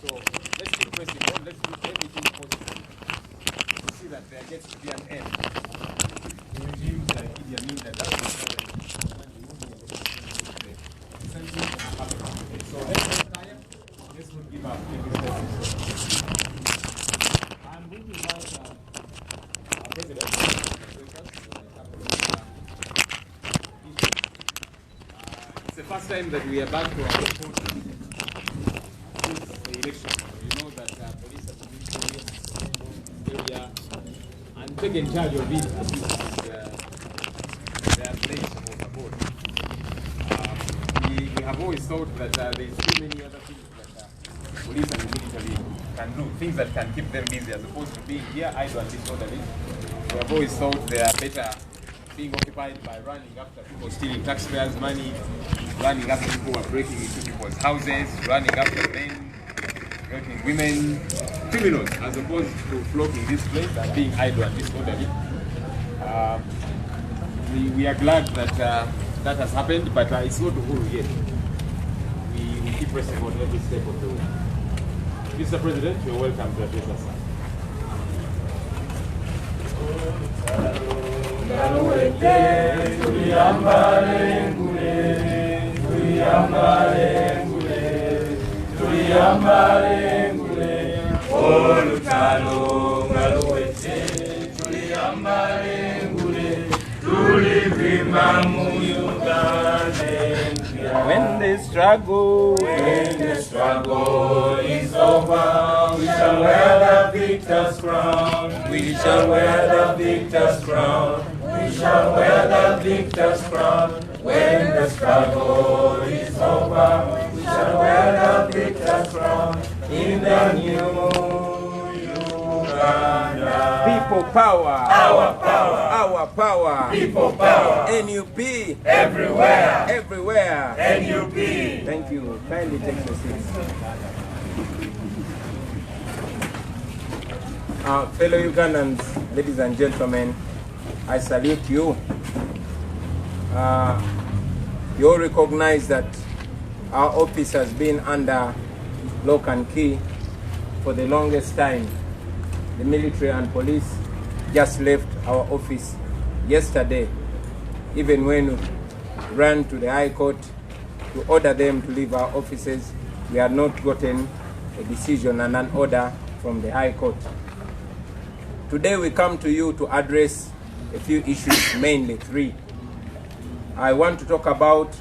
So let's keep pressing on. Let's do everything possible to see that there gets to be an end. Regimes like Idi Amin Dada. So let's not tire. Let's not give up. I'm going to invite our president. It's the first time that we are back to our report since the election. You know that police have been area and taken charge of it as their place overboard. We have always thought that there's too many other things that police and the military can do, things that can keep them busy as opposed to being here idle and disorderly. We have always thought they are better being occupied by running after people stealing taxpayers' money, running after people who are breaking into people's houses, running after men, breaking women, criminals, as opposed to flocking this place and being idle and disorderly. We are glad that that has happened, but it's not Uhuru yet. We keep pressing on every step of the way. Mr. President, you're welcome to address us. When the struggle is over, we shall wear the victor's crown. We shall wear the victor's crown. We shall wear the victor's crown. When the struggle is over, we shall wear the victor's crown. In the new Uganda. People power. Our power. Our power. People power. NUP. Everywhere. Everywhere. NUP. Thank you. Kindly take your seats. Fellow Ugandans, ladies and gentlemen, I salute you. You all recognize that our office has been under lock and key for the longest time. The military and police just left our office yesterday, even when we ran to the High Court to order them to leave our offices. We had not gotten a decision and an order from the High Court. Today we come to you to address a few issues, mainly three. I want to talk about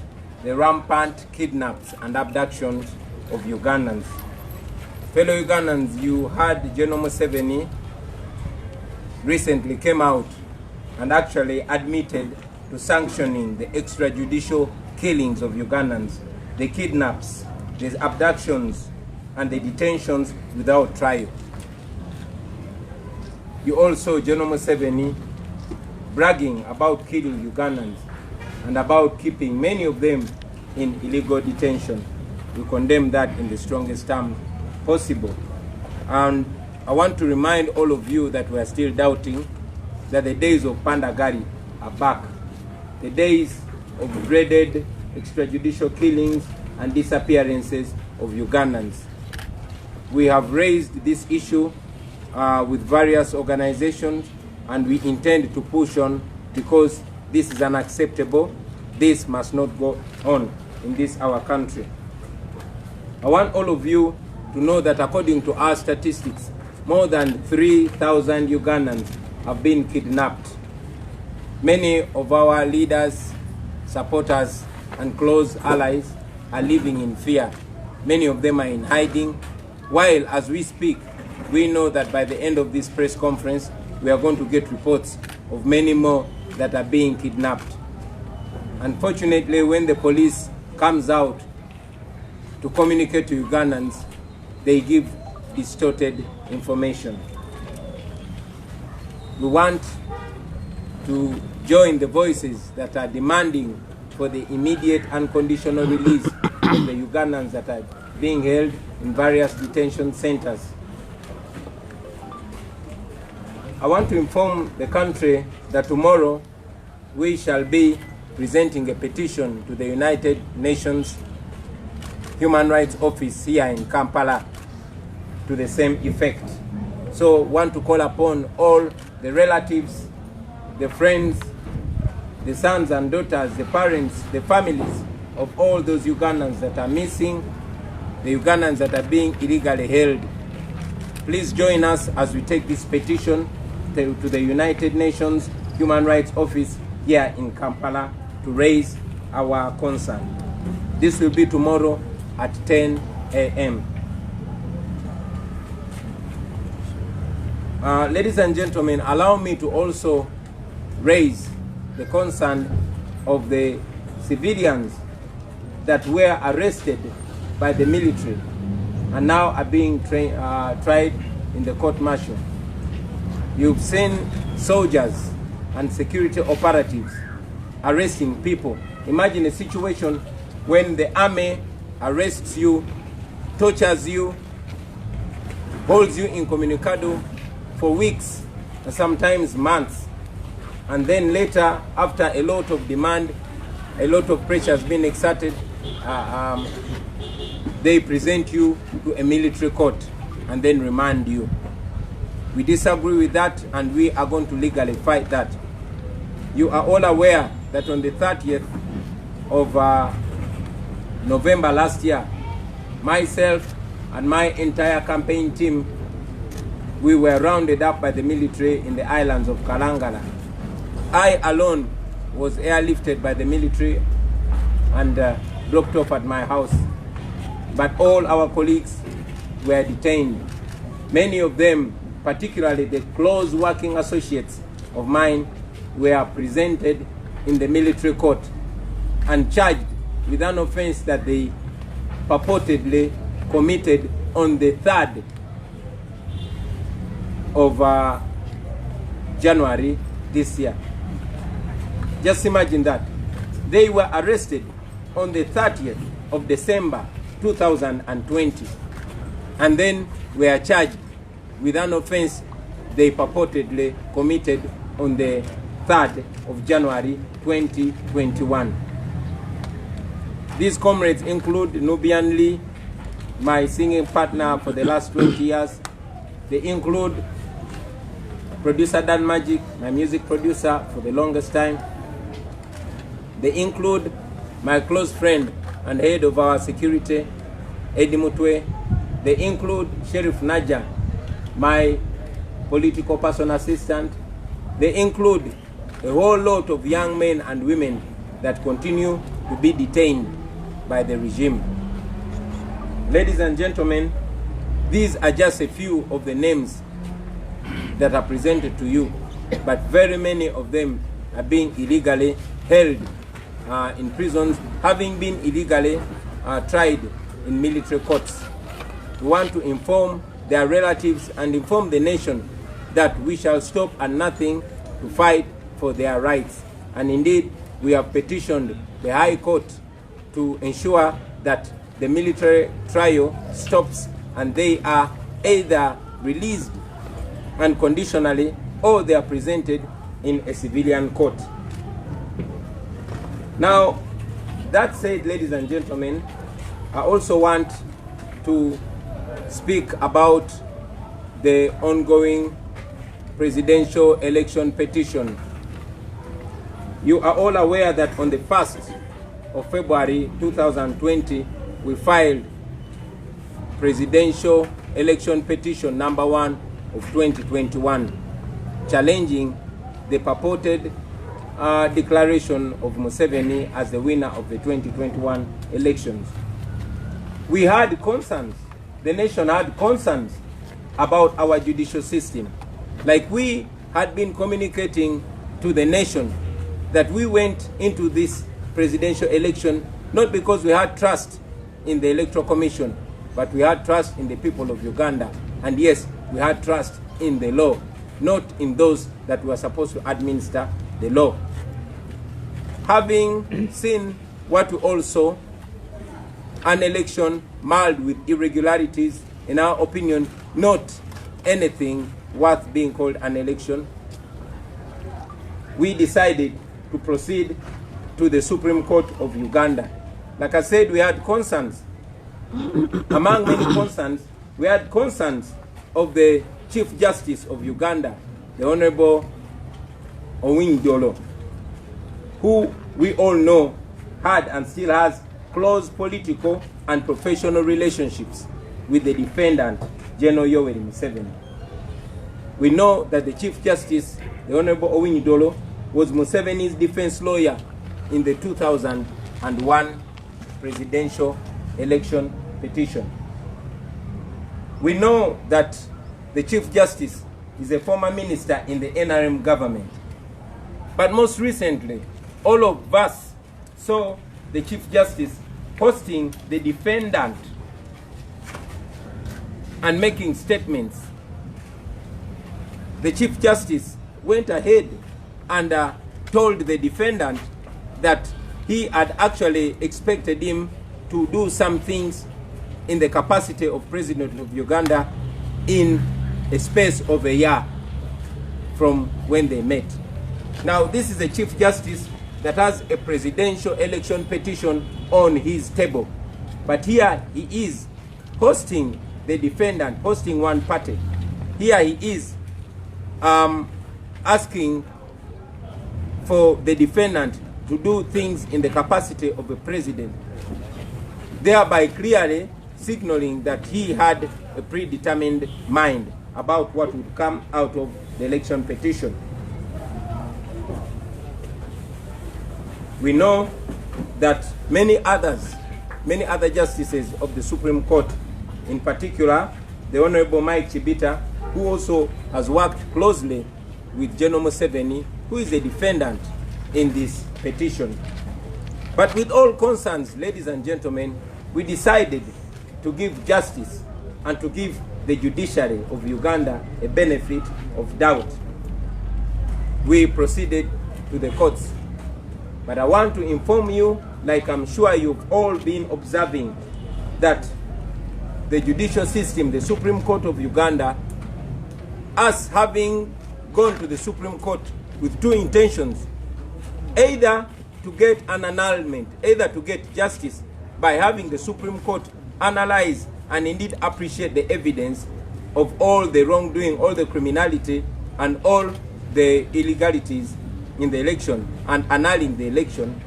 the rampant kidnaps and abductions of Ugandans. Fellow Ugandans, you heard General Museveni recently came out and actually admitted to sanctioning the extrajudicial killings of Ugandans, the kidnaps, the abductions, and the detentions without trial. You also, General Museveni, bragging about killing Ugandans and about keeping many of them in illegal detention. We condemn that in the strongest terms possible. And I want to remind all of you that we are still doubting that the days of Pandagari are back. The days of dreaded extrajudicial killings and disappearances of Ugandans. We have raised this issue with various organizations, and we intend to push on because this is unacceptable. This must not go on in this our country. I want all of you to know that according to our statistics, more than 3,000 Ugandans have been kidnapped. Many of our leaders, supporters, and close allies are living in fear. Many of them are in hiding, while as we speak, we know that by the end of this press conference, we are going to get reports of many more that are being kidnapped. Unfortunately, when the police comes out to communicate to Ugandans, they give distorted information. We want to join the voices that are demanding for the immediate unconditional release of the Ugandans that are being held in various detention centers. I want to inform the country that tomorrow we shall be presenting a petition to the United Nations Human Rights Office here in Kampala to the same effect. So want to call upon all the relatives, the friends, the sons and daughters, the parents, the families of all those Ugandans that are missing, the Ugandans that are being illegally held. Please join us as we take this petition to the United Nations Human Rights Office here in Kampala to raise our concern. This will be tomorrow at 10 a.m. Ladies and gentlemen, allow me to also raise the concern of the civilians that were arrested by the military and now are being tried in the court-martial. You've seen soldiers and security operatives arresting people. Imagine a situation when the army arrests you, tortures you, holds you incommunicado for weeks and sometimes months, and then later, after a lot of demand, a lot of pressure has been exerted, they present you to a military court and then remand you. We disagree with that, and we are going to legally fight that. You are all aware that on the 30th of November last year, myself and my entire campaign team, we were rounded up by the military in the islands of Kalangala. I alone was airlifted by the military and dropped off at my house. But all our colleagues were detained. Many of them, particularly the close working associates of mine, were presented in the military court and charged with an offense that they purportedly committed on the 3rd of January this year. Just imagine that. They were arrested on the 30th of December 2020 and then were charged with an offense they purportedly committed on the 3rd of January 2021. These comrades include Nubian Lee, my singing partner for the last 20 years. They include producer Dan Magic, my music producer for the longest time. They include my close friend and head of our security, Eddie Mutwe. They include Sheriff Naja, my political personal assistant. They include a whole lot of young men and women that continue to be detained by the regime. Ladies and gentlemen, these are just a few of the names that are presented to you, but very many of them are being illegally held in prisons, having been illegally tried in military courts. We want to inform their relatives and inform the nation that we shall stop at nothing to fight for their rights. And indeed, we have petitioned the High Court to ensure that the military trial stops and they are either released unconditionally or they are presented in a civilian court. Now, that said, ladies and gentlemen, I also want to speak about the ongoing presidential election petition. You are all aware that on the 1st of February 2020, we filed presidential election petition number 1 of 2021, challenging the purported declaration of Museveni as the winner of the 2021 elections. We had concerns, the nation had concerns about our judicial system. Like we had been communicating to the nation that we went into this presidential election not because we had trust in the Electoral Commission, but we had trust in the people of Uganda. And yes, we had trust in the law, not in those that were supposed to administer the law. Having seen what we all saw, an election marred with irregularities, in our opinion, not anything worth being called an election, we decided to proceed to the Supreme Court of Uganda. Like I said, we had concerns. Among many concerns, we had concerns of the Chief Justice of Uganda, the Honorable Owiny Dollo, who we all know had and still has close political and professional relationships with the defendant, General Yoweri Museveni. We know that the Chief Justice, the Honorable Owiny Dollo, was Museveni's defense lawyer in the 2001 presidential election petition. We know that the Chief Justice is a former minister in the NRM government. But most recently, all of us saw the Chief Justice hosting the defendant and making statements. The Chief Justice went ahead and told the defendant that he had actually expected him to do some things in the capacity of President of Uganda in a space of a year from when they met. Now, this is a Chief Justice that has a presidential election petition on his table. But here he is hosting the defendant, hosting one party. Here he is asking for the defendant to do things in the capacity of a president, thereby clearly signaling that he had a predetermined mind about what would come out of the election petition. We know that many other justices of the Supreme Court, in particular, the Honorable Mike Chibita, who also has worked closely with General Museveni, who is a defendant in this petition. But with all concerns, ladies and gentlemen, we decided to give justice and to give the judiciary of Uganda a benefit of doubt. We proceeded to the courts. But I want to inform you, like I'm sure you've all been observing, that the judicial system, the Supreme Court of Uganda, us having gone to the Supreme Court with two intentions, either to get an annulment, either to get justice by having the Supreme Court analyze and indeed appreciate the evidence of all the wrongdoing, all the criminality, and all the illegalities in the election and annulling the election.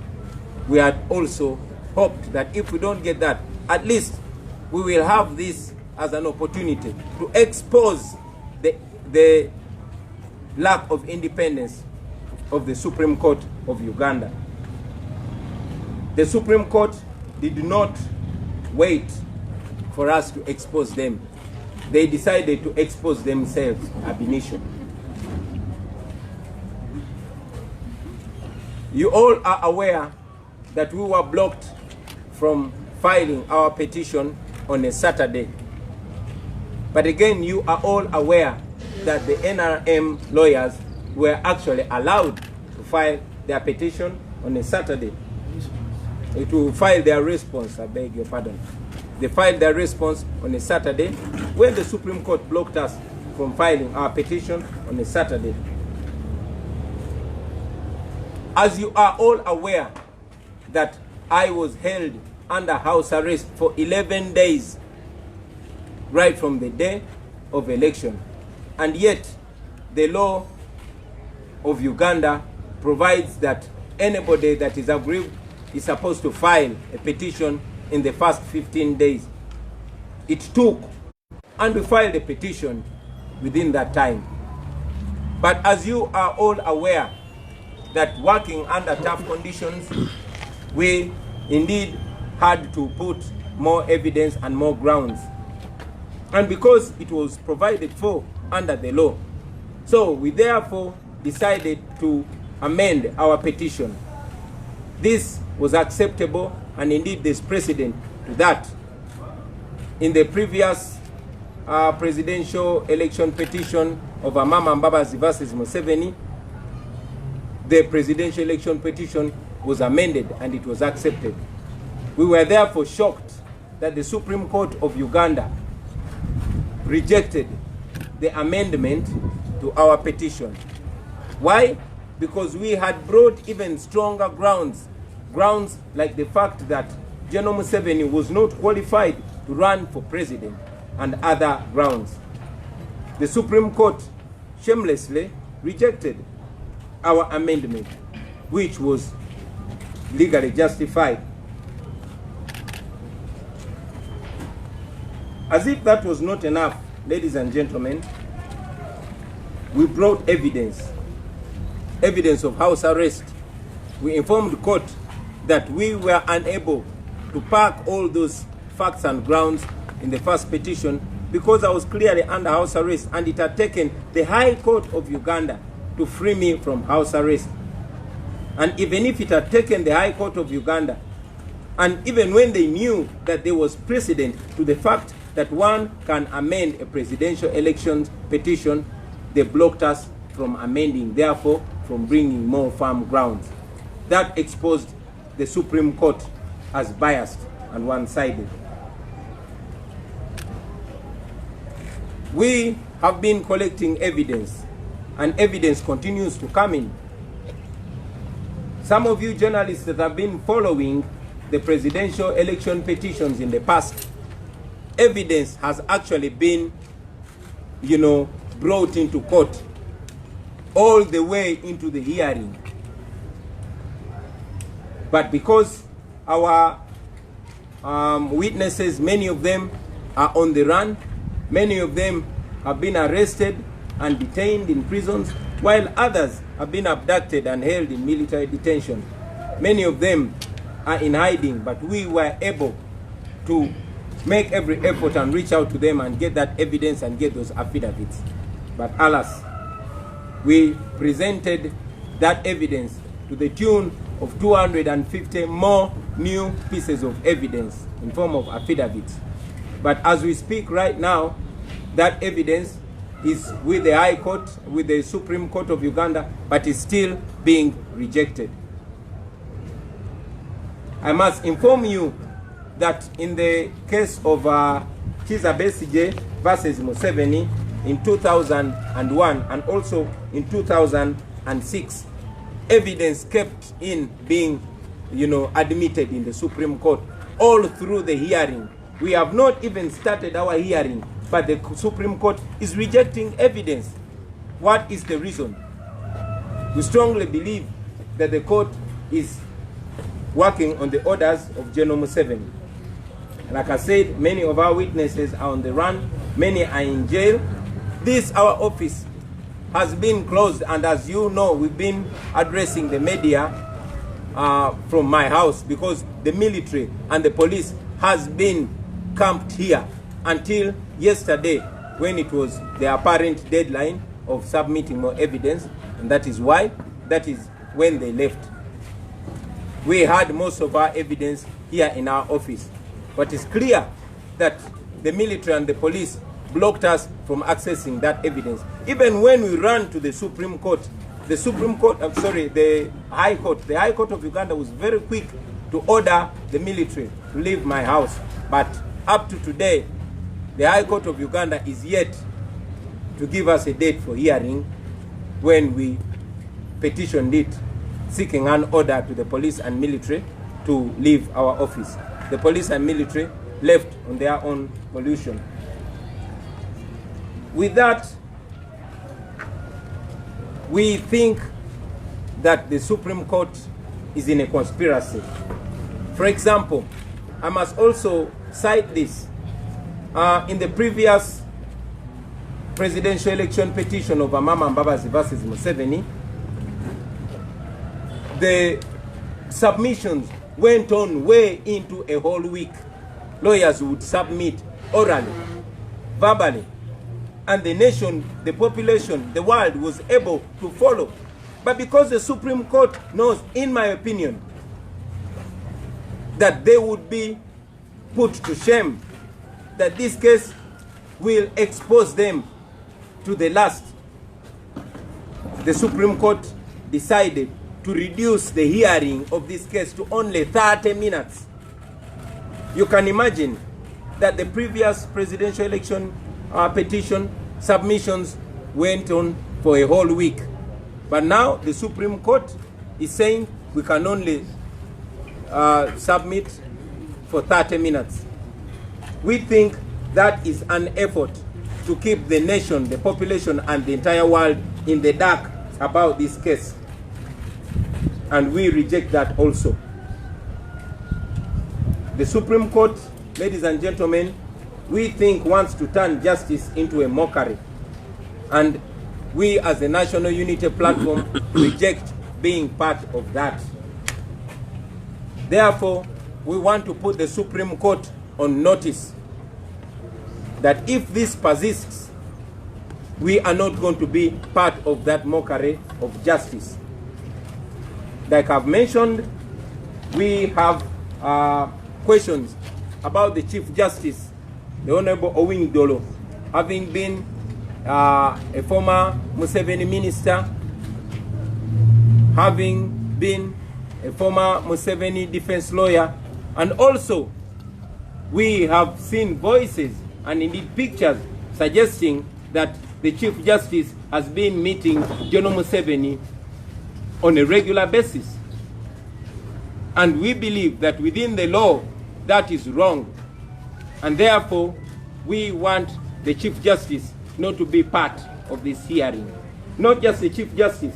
We had also hoped that if we don't get that, at least we will have this as an opportunity to expose the lack of independence of the Supreme Court of Uganda. The Supreme Court did not wait for us to expose them. They decided to expose themselves ab initio. You all are aware that we were blocked from filing our petition on a Saturday. But again, you are all aware that the NRM lawyers were actually allowed to file their petition on a Saturday. To file their response, I beg your pardon. They filed their response on a Saturday when the Supreme Court blocked us from filing our petition on a Saturday. As you are all aware that I was held under house arrest for 11 days right from the day of election. And yet the law of Uganda provides that anybody that is aggrieved is supposed to file a petition in the first 15 days. It took, and we filed a petition within that time. But as you are all aware that working under tough conditions, we indeed had to put more evidence and more grounds. And because it was provided for under the law, so we therefore decided to amend our petition. This was acceptable, and indeed there's precedent to that. In the previous presidential election petition of Amama Mbabazi versus Museveni, the presidential election petition was amended and it was accepted. We were therefore shocked that the Supreme Court of Uganda rejected the amendment to our petition. Why? Because we had brought even stronger grounds like the fact that General Museveni was not qualified to run for president, and other grounds. The Supreme Court shamelessly rejected our amendment, which was legally justified. As if that was not enough, ladies and gentlemen, we brought evidence of house arrest. We informed the court that we were unable to park all those facts and grounds in the first petition because I was clearly under house arrest, and it had taken the High Court of Uganda to free me from house arrest. And even if it had taken the High Court of Uganda, and even when they knew that there was precedent to the fact that one can amend a presidential elections petition, they blocked us from amending, therefore from bringing more firm grounds. That exposed the Supreme Court as biased and one-sided. We have been collecting evidence, and evidence continues to come in. Some of you journalists that have been following the presidential election petitions in the past, evidence has actually been, brought into court all the way into the hearing. But because our witnesses, many of them are on the run, many of them have been arrested and detained in prisons, while others have been abducted and held in military detention. Many of them are in hiding, but we were able to make every effort and reach out to them and get that evidence and get those affidavits. But alas, we presented that evidence to the tune of 250 more new pieces of evidence in form of affidavits. But as we speak right now, that evidence is with the High Court, with the Supreme Court of Uganda, but is still being rejected. I must inform you that in the case of Kizza Besigye versus Museveni in 2001 and also in 2006, evidence kept in being, admitted in the Supreme Court all through the hearing. We have not even started our hearing, but the Supreme Court is rejecting evidence. What is the reason? We strongly believe that the court is working on the orders of General Museveni. Like I said, many of our witnesses are on the run, many are in jail. This, our office, has been closed, and as you know, we've been addressing the media from my house because the military and the police has been camped here until yesterday, when it was the apparent deadline of submitting more evidence, and that is when they left. We had most of our evidence here in our office, but it's clear that the military and the police blocked us from accessing that evidence. Even when we ran to the Supreme Court, the High Court of Uganda was very quick to order the military to leave my house. But up to today, the High Court of Uganda is yet to give us a date for hearing when we petitioned it, seeking an order to the police and military to leave our office. The police and military left on their own volition. With that, we think that the Supreme Court is in a conspiracy. For example, I must also cite this. In the previous presidential election petition of Amama Mbabazi versus Museveni, the submissions went on way into a whole week. Lawyers would submit orally, verbally, and the nation, the population, the world was able to follow. But because the Supreme Court knows, in my opinion, that they would be put to shame, that this case will expose them to the last, the Supreme Court decided to reduce the hearing of this case to only 30 minutes. You can imagine that the previous presidential election petition submissions went on for a whole week. But now the Supreme Court is saying we can only submit for 30 minutes. We think that is an effort to keep the nation, the population, and the entire world in the dark about this case. And we reject that also. The Supreme Court, ladies and gentlemen, we think wants to turn justice into a mockery. And we as a National Unity Platform reject being part of that. Therefore, we want to put the Supreme Court on notice that if this persists, we are not going to be part of that mockery of justice. Like I've mentioned, we have questions about the Chief Justice, the Honorable Owing Dolo, having been a former Museveni minister, having been a former Museveni defense lawyer, and also we have seen voices and indeed pictures suggesting that the Chief Justice has been meeting General Museveni on a regular basis. And we believe that within the law, that is wrong. And therefore, we want the Chief Justice not to be part of this hearing. Not just the Chief Justice.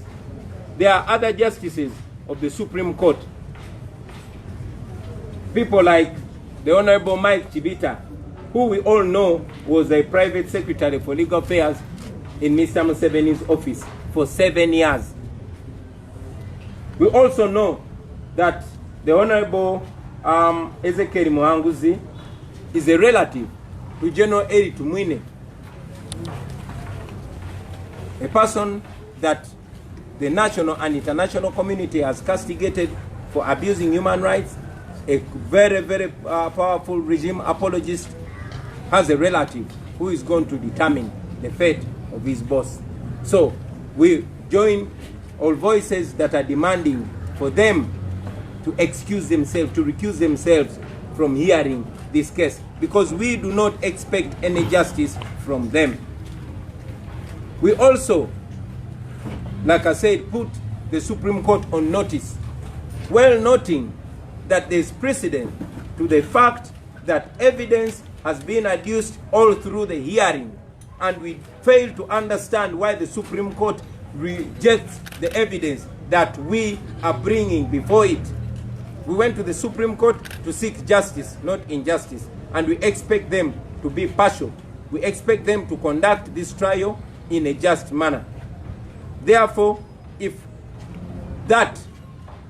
There are other justices of the Supreme Court. People like the Honorable Mike Chibita, who we all know was a private secretary for legal affairs in Mr. Museveni's office for 7 years. We also know that the Honorable Ezekiel Muhanguzi is a relative to General Eri Tumwine, a person that the national and international community has castigated for abusing human rights, a very, very powerful regime apologist, has a relative who is going to determine the fate of his boss. So we join all voices that are demanding for them to excuse themselves, to recuse themselves from hearing this case, because we do not expect any justice from them. We also, like I said, put the Supreme Court on notice, well noting that there is precedent to the fact that evidence has been adduced all through the hearing, and we fail to understand why the Supreme Court rejects the evidence that we are bringing before it. We went to the Supreme Court to seek justice, not injustice, and we expect them to be partial. We expect them to conduct this trial in a just manner. Therefore, if that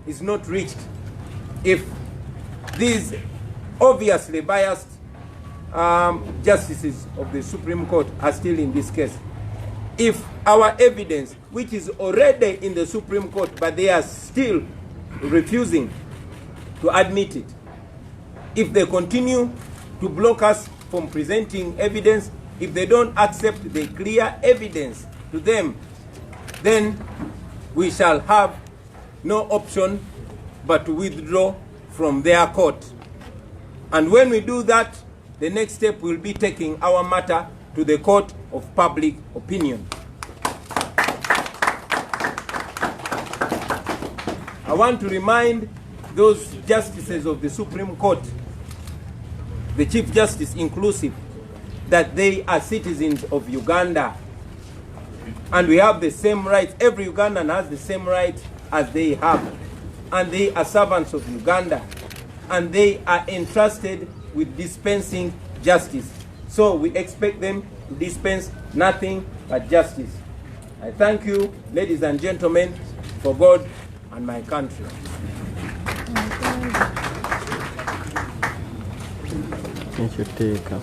is not reached, if these obviously biased justices of the Supreme Court are still in this case, if our evidence, which is already in the Supreme Court, but they are still refusing to admit it, if they continue to block us from presenting evidence, if they don't accept the clear evidence to them, then we shall have no option but to withdraw from their court. And when we do that, the next step will be taking our matter to the Court of Public Opinion. I want to remind those justices of the Supreme Court, the Chief Justice inclusive, that they are citizens of Uganda. And we have the same rights. Every Ugandan has the same rights as they have. And they are servants of Uganda. And they are entrusted with dispensing justice. So we expect them to dispense nothing but justice. I thank you, ladies and gentlemen, for God and my country. Thank you, take up.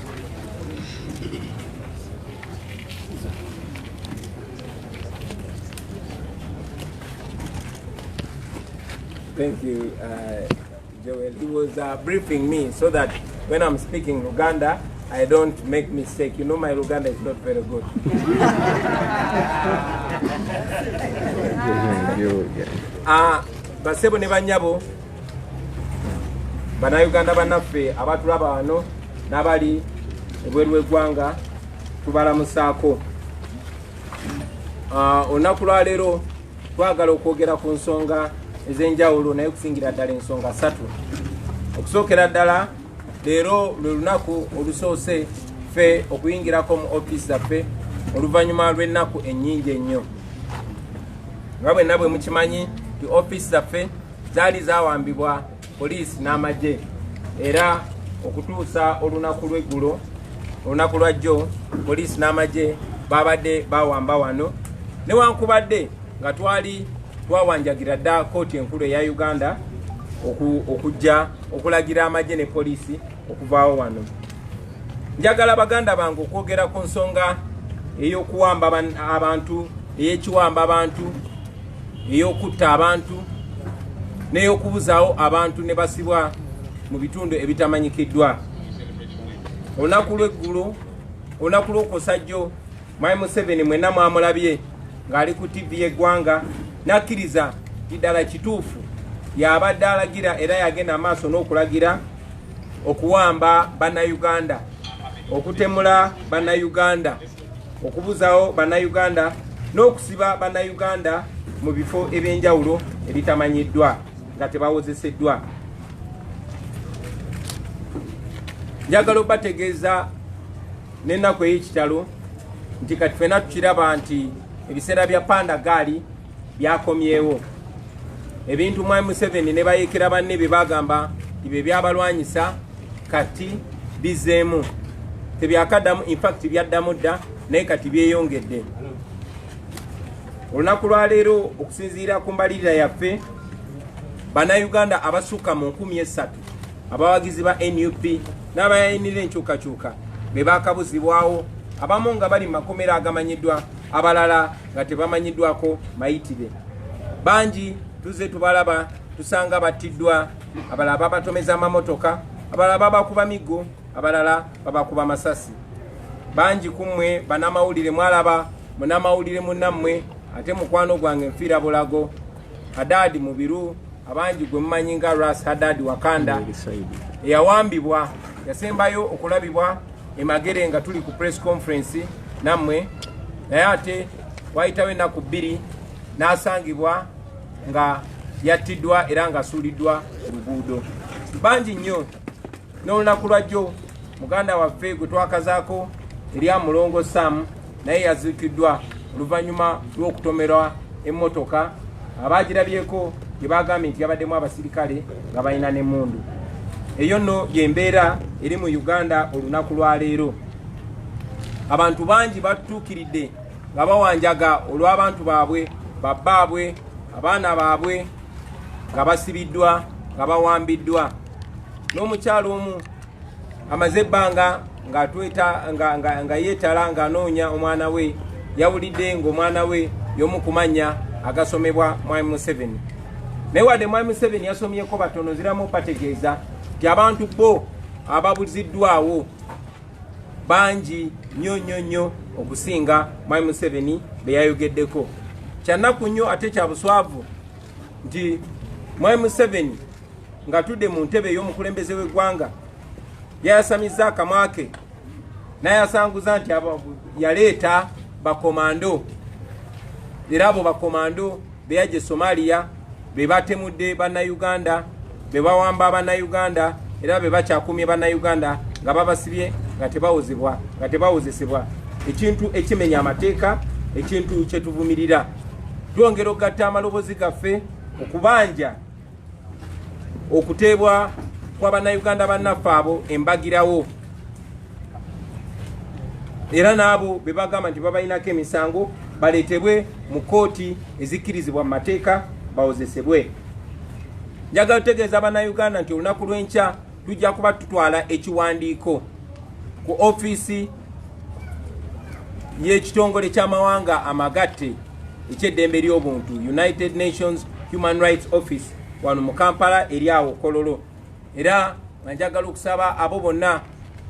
Thank you, Joel. He was briefing me so that when I'm speaking Luganda, I don't make mistake. You know my Luganda is not very good. Basebo ne banyabo bannayuganda bannaffe abatulaba wano n'abali ebweru w'eggwanga tubalamusaako. Olunaku lwa leero twagala okwogera ku nsonga ez'enjawulo naye kusingira ddala ensonga 3. Okusookera ddala leero lwe lunaku olusoose ffe okuyingirako mu ofiisi zaffe oluvannyuma lw'ennaku ennyingi ennyo. Nga bwenna bwe mukimanyi nti ofiisi zaffe zaali zawambibwa poliisi n'amagye, era okutuusa olunaku lw'eggulo, olunaku lwa jjo, poliisi n'amagye babadde bawamba wano, newankubadde nga twawanjagira dda kooti enkulu eya Uganda okujja okulagira amagye ne poliisi okuvaawo wano. Njagala baganda bange okwogera ku nsonga ey'okuwamba abantu, ey'ekiwamba abantu, ey'okutta abantu, n'ey'okubuzaawo abantu ne basibwa mu bitundu ebitamanyikiddwa. Olunaku lw'eggulo, olunaku lw'okusajjo, Mwami Museveni mwenna mwamulabye ng'ali ku TV y'eggwanga n'akkiriza ddala kituufu y'abadde alagira era yagenda amaaso n'okulagira okuwamba bannayuganda, okutemula bannayuganda, okubuzaawo bannayuganda n'okusiba bannayuganda mu bifo eby'enjawulo ebitamanyiddwa nga tebawozeseddwa. Njagala obategeeza n'ennaku ey'ekitalo nti kati ffenna tukiraba nti ebiseera bya Pandagaali byakomyewo. Ebintu Mwami Museveni ne bayeekera banne bye bagamba nti bye byabalwanyisa kati bizeemu. Tebyakaddamu, in fact byaddamu dda, naye kati byeyongedde. Olunaku lwa leero okusinziira ku mbalirira yaffe, bannayuganda abasukka mu 3,000 abawagizi ba NUP n'abayayinira enkyukakyuka be baakabuzibwawo, abamu nga bali mu makomera agamanyiddwa, abalala nga tebamanyiddwako mayitire. Bangi tuze tubalaba tusanga battiddwa, abalala babatomeza amamotoka, abalala babakuba miggo, abalala babakuba masasi. Bangi kummwe bannamawulire mwalaba munnamawulire munnammwe ate mukwano gwange nfiira bulago Hadadi Mubiru, abangi gwe mumanyi nga Ras Hadadi Wakanda, eyawambibwa yasembayo okulabibwa Emagere nga tuli ku press conference nammwe, naye ate wayitawo ennaku 2 n'asangibwa nga yattiddwa era nga asuuliddwa oluguudo. Bangi nnyo. N'olunaku lwajjo muganda waffe gwe twakazaako erya Mulongo Sam naye yaziikiddwa oluvannyuma lw'okutomerwa emmotoka. Abaagirabyeko gye bagambye nti yabaddemu abasirikale nga balina n'emmundu. Eyo nno y'embeera eri mu Uganda olunaku lwa leero. Abantu bangi batutuukiridde nga bawanjaga olw'abantu baabwe, babbaabwe, abaana baabwe nga basibiddwa, nga bawambiddwa. N'omukyalo omu amaze ebbanga nga yeetala ng'anoonya omwana we, yawulidde ng'omwana we y'omu ku mannya agasomebwa Mwami Museveni. Naye wadde Mwami Museveni yasomyeko batono ziramu bategeeza nti abantu bo ababuziddwawo bangi nnyo okusinga Mwami Museveni be yayogeddeko. Kyannaku nnyo ate kya buswavu nti Mwami Museveni ng'atudde mu ntebe ey'omukulembeze w'eggwanga yayasamizza akamwa ke n'ayasanguza nti yaleeta bakomando, era abo bakomando be yajja e Somalia be batemudde bannayuganda, be bawamba bannayuganda, era be bakyakumye bannayuganda nga babasibye nga tebawozesebwa. Ekintu ekimenya amateeka, ekintu kye tuvumirira. Twongera okugatta amaloboozi gaffe okubanja okuteebwa kwa bannayuganda bannaffe abo embagirawo, era n'abo be bagamba nti babalinako emisango baleetebwe mu kooti ezikkirizibwa mu mateeka bawozesebwe. Njagala otegeeza bannayuganda nti olunaku lw'enkya tujja kuba tutwala ekiwandiiko ku ofiisi y'ekitongole ky'amawanga amagatte eky'eddembe ly'obuntu, United Nations Human Rights Office, wano mu Kampala eri awo Kololo. Era nga njagala okusaba abo bonna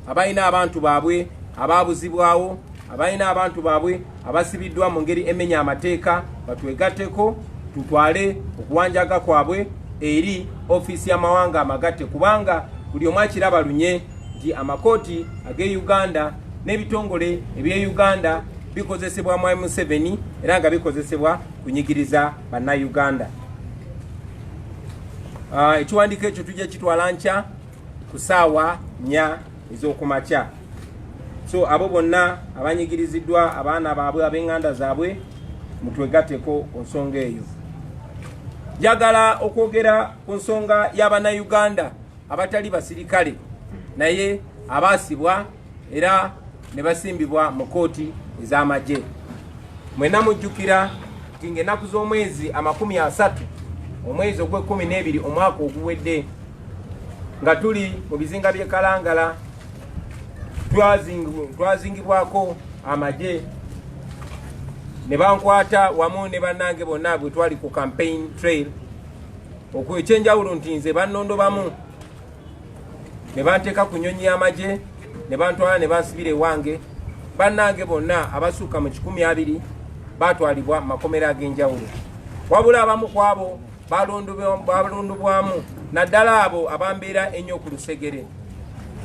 abalina abantu baabwe abaabuzibwawo, abalina abantu baabwe abasibiddwa mu ngeri emenya amateeka batwegatteko, tutwale okuwanjaga kwabwe eri ofiisi y'amawanga amagatte, kubanga buli omu akiraba lunye nti amakooti ag'e Uganda n'ebitongole eby'e Uganda bikozesebwa Mwami Museveni era nga bikozesebwa kunyigiriza bannayuganda. Ekiwandiiko ekyo tujja kitwala nkya ku ssaawa 4 ez'okumakya. So abo bonna abanyigiriziddwa abaana baabwe ab'enganda zaabwe mutwegatteko ku nsonga eyo. Njagala okwogera ku nsonga y'Abannayuganda abatali basirikale naye abaasibwa era ne basimbibwa mu kooti ez'amagye. Mwena mujjukira nti ng'ennaku z'omwezi 30 omwezi ogw'12 omwaka oguwedde nga tuli mu bizinga by'e Kalangala twazingibwako amagye ne bankwata wamu ne bannange bonna bwe twali ku campaign trail. Okwenjawulo nti nze bannondo bamu ne banteeka ku nnyonyi y'amagye ne bantwala ne bansibira ewange. Bannange bonna abasukka mu 200 baatwalibwa mu makomera ag'enjawulo. Wabula abamu ku abo balondobwamu naddala abo abambeera ennyo ku lusegere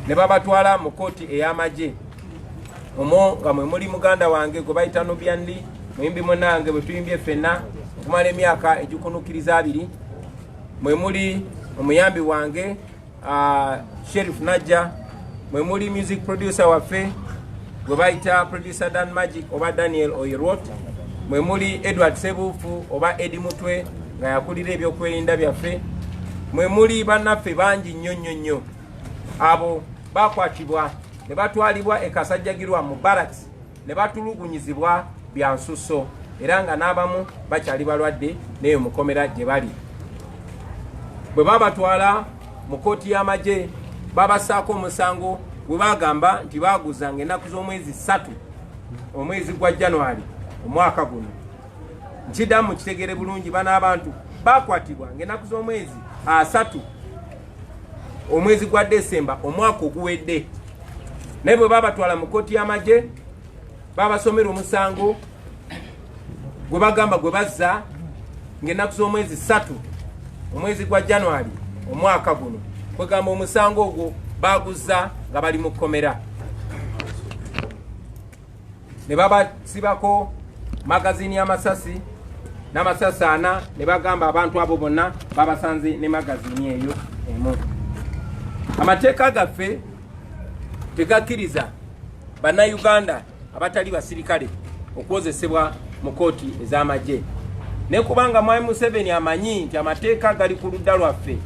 ne babatwala mu kooti ey'amagye. Omwo nga mwe muli muganda wange gwe bayita Nubyandi, muyimbi munnange bwe tuyimbye ffenna okumala emyaka egikunukkiriza 2. Mwe muli omuyambi wange Sheriff Najja, mwe muli music producer waffe gwe bayita producer Dan Magic oba Daniel Oyerot, mwe muli Edward Sebufu oba Eddie Mutwe nga yakulira ebyokwerinda byaffe, mwe muli bannaffe bangi nnyo abo bakwatibwa ne batwalibwa e Kasajjagirwa mu barracks ne batulugunyizibwa bya nsusso era nga n'abamu bakyali balwadde n'eyo mukomera gye bali. Bwe babatwala mu kooti y'amagye babasaako omusango bwe bagamba nti baaguzanga ennaku z'omwezi 3 omwezi gwa January omwaka guno. Nkiddamu kitegere bulungi bana abantu bakwatibwa ng'ennaku z'omwezi 3 omwezi gwa December omwaka oguwedde. Naye bwe babatwala mu kooti y'amagye babasomera omusango gwe bagamba gwe bazza ng'ennaku z'omwezi 3 omwezi gwa January omwaka guno. Kwegamba omusango ogwo baguzza nga bali mu kkomera. Ne babasibako magazini y'amasasi n'amasasi 4 ne bagamba abantu abo bonna babasanze ne magazini eyo emu. Amateeka gaffe tegakkiriza Bannayuganda abatali basirikale okwozesebwa mu kooti ez'amagye. Ne kubanga Mwami Museveni amanyi nti amateeka gali ku ludda lwaffe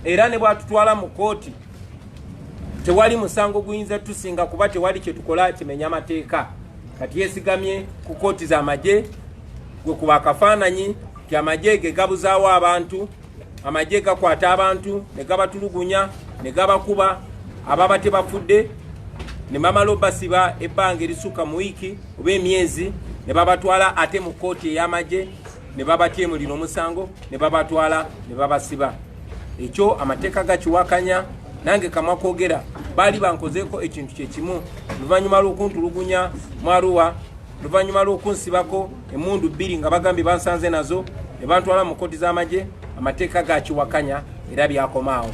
era ne bwatutwala mu kooti tewali musango guyinza tusinga kuba tewali kye tukola kimenya amateeka. Kati yeesigamye ku kooti z'amagye gwe kuba akafaananyi ti amagye ge gabuzaawo abantu, amagye gakwata abantu ne gabatulugunya ne gabakuba ababa tebafudde ne bamala obasiba ebbanga erisukka mu wiiki oba emyezi ne babatwala ate mu kooti ey'amagye ne babatyemulira omusango ne babatwala ne babasiba. Ekyo amateeka gakiwakanya. Nange kamwa kwogera baali bankozeeko ekintu kyekimu luvannyuma lw'okuntulugunya mu Arua, luvannyuma lw'okunsibako emmundu 2 nga bagambye bansanze nazo ne bantwala mu kooti z'amagye. Amateeka gakiwakanya era byakomaawo.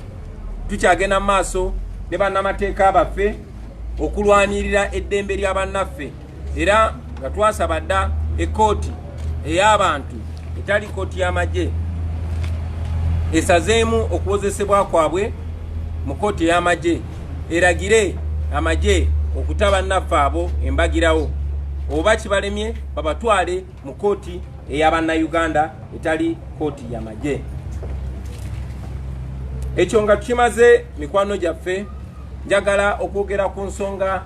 Tukyagenda mu maaso ne bannamateeka baffe okulwanirira eddembe lya bannaffe era nga twasaba dda ekooti ey'abantu etali kooti y'amagye esazeemu okuwozesebwa kwabwe mu kooti ey'amagye eragire amagye okutaba bannaffe abo embagirawo oba kibalemye babatwale mu kooti ey'Abannayuganda etali kooti y'amagye. Ekyo nga tukimaze mikwano gyaffe njagala okwogera ku nsonga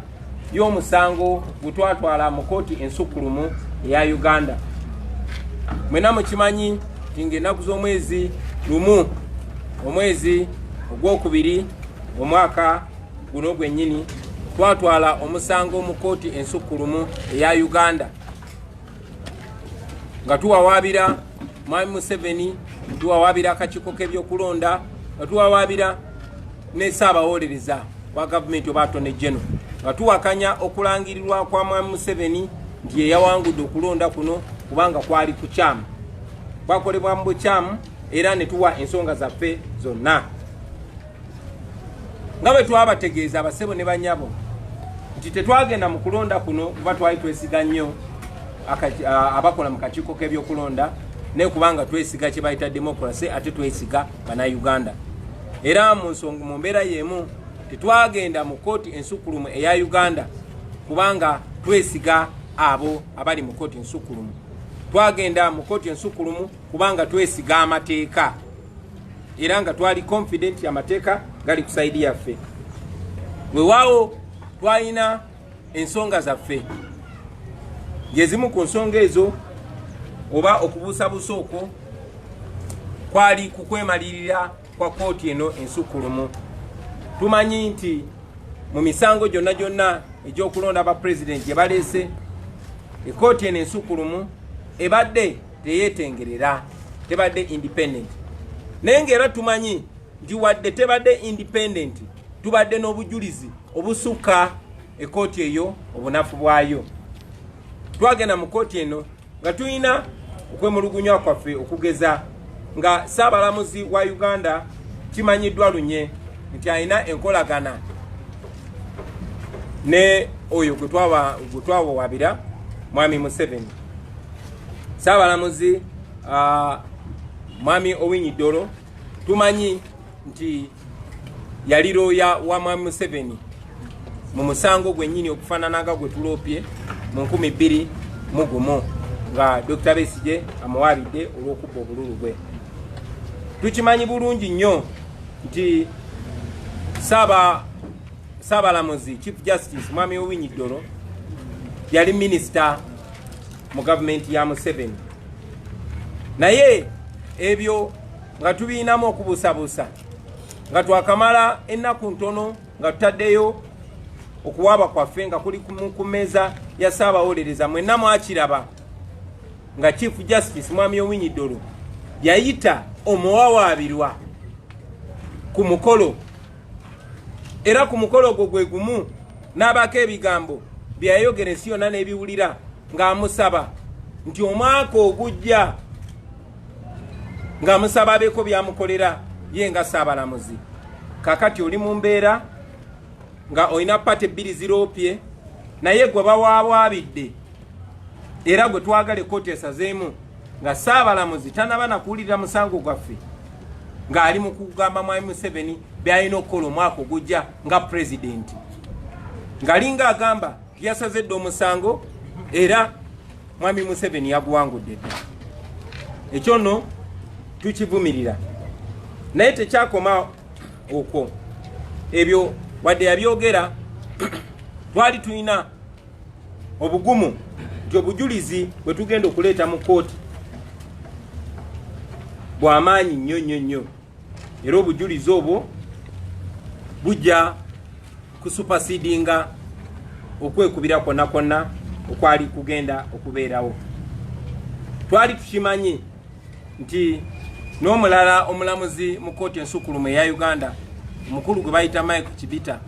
y'omusango gwe twatwala mu kooti ensukkulumu eya Uganda. Mwena mukimanyi nti ng'ennaku z'omwezi 1 omwezi ogwokubiri omwaka guno gwennyini twatwala omusango mu kooti ensukkulumu eya Uganda nga tuwawaabira Mwami Museveni, tuwawaabira akakiiko k'ebyokulonda, nga tuwawaabira ne Ssaabawolereza wa gavumenti oba Attorney General, nga tuwakanya okulangirirwa kwa Mwami Museveni nti yeyawangudde okulonda kuno kubanga kwali kukyamu, kwakolebwa mu bukyamu era ne tuwa ensonga zaffe zonna. Nga bwe twabategeeza abasebo ne banyabo nti tetwagenda mu kulonda kuno kuba twali twesiga nnyo abakola mu kakiiko k'ebyokulonda ne kubanga twesiga kye bayita democracy ate twesiga Bannayuganda. Era mu mbeera y'emu tetwagenda mu kooti ensukkulumu eya Uganda kubanga twesiga abo abali mu kkooti ensukulumu. Twagenda mu kkooti ensukulumu kubanga twesiga amateeka era nga twali confident amateeka gali ku saidi yaffe. Weewaawo twalina ensonga zaffe, ng'ezimu ku nsonga ezo oba okubuusabuusa okwo kwali ku kwemalirira kwa kkooti eno ensukulumu. Tumanyi nti mu misango gyonna gyonna egy'okulonda aba president gye baleese, ekkooti eno ensukulumu ebadde teyeetengerera, tebadde independent. Naye ng'era tumanyi nti wadde tebadde independent, tubadde n'obujulizi obusukka ekkooti eyo obunafu bwayo. Twagenda mu kkooti eno nga tulina okwemulugunya kwaffe okugeza nga Ssaabalamuzi wa Uganda kimanyiddwa lunye nti alina enkolagana ne oyo gwe twawabira Mwami Museveni. Ssaabalamuzi Mwami Owiny Dollo tumanyi nti yali looya wa Mwami Museveni mu musango gwennyini okufaanana nga gwe tuloopye mu 2001 nga Dr. Besigye amuwaabidde olw'okubba obululu bwe. Tukimanyi bulungi nnyo nti Ssaabalamuzi Chief Justice Mwami Owiny Dollo yali minisita mu gavumenti ya Museveni. Naye ebyo nga tubiinamu okubuusabuusa nga twakamala ennaku ntono nga tutaddeyo okuwaaba kwaffe nga kuli ku mmeeza ya Ssaabawolereza, mwenna mwakiraba nga Chief Justice Mwami Owiny Dollo yayita omuwawaabirwa ku mukolo, era ku mukolo ogwo gwe gumu n'abaako ebigambo bye yayogera ensi yonna n'ebiwulira ng'amusaba nti omwaka ogujja ng'amusaba abeeko byamukolera ye nga Ssaabalamuzi. Kakati oli mu mbeera nga olina pati ebbiri ziroopye, naye gwe bawaabwabidde era gwe twagala ekkooti esazeemu nga Ssaabalamuzi tanaba nakuwulira musango gwaffe ng'ali mu kugamba Mwami Museveni by'alina okukola omwaka ogujja nga pulezidenti, ng'alinga agamba yasazedde omusango era Mwami Museveni yaguwangudde dda. Ekyo nno tukivumirira, naye tekyakoma okwo. Ebyo wadde yabyogera twali tulina obugumu nti obujulizi bwe tugenda okuleeta mu kkooti bw'amaanyi nnyo nnyo nnyo, era obujulizi obwo bujja kusupasidinga okwekubira kwonna kwonna okwali kugenda okubeerawo. Twali tukimanyi nti n'omulala omulamuzi mu kkooti ensukulumu eya Uganda, omukulu gwe bayita Mike Chibita,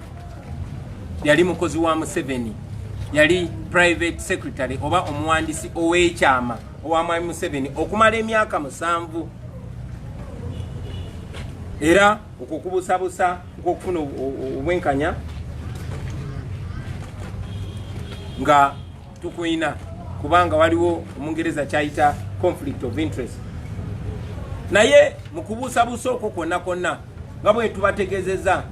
yali mukozi wa Museveni, yali private secretary oba omuwandiisi ow'ekyama owa Mwami Museveni okumala emyaka 7, era okukubusabusa okufuna obwenkanya nga tukuina kubanga waliwo Omungereza kyayita conflict of interest. Naye mu kubuusabuusa okwo kwonna kwonna nga bwe tubategeezezza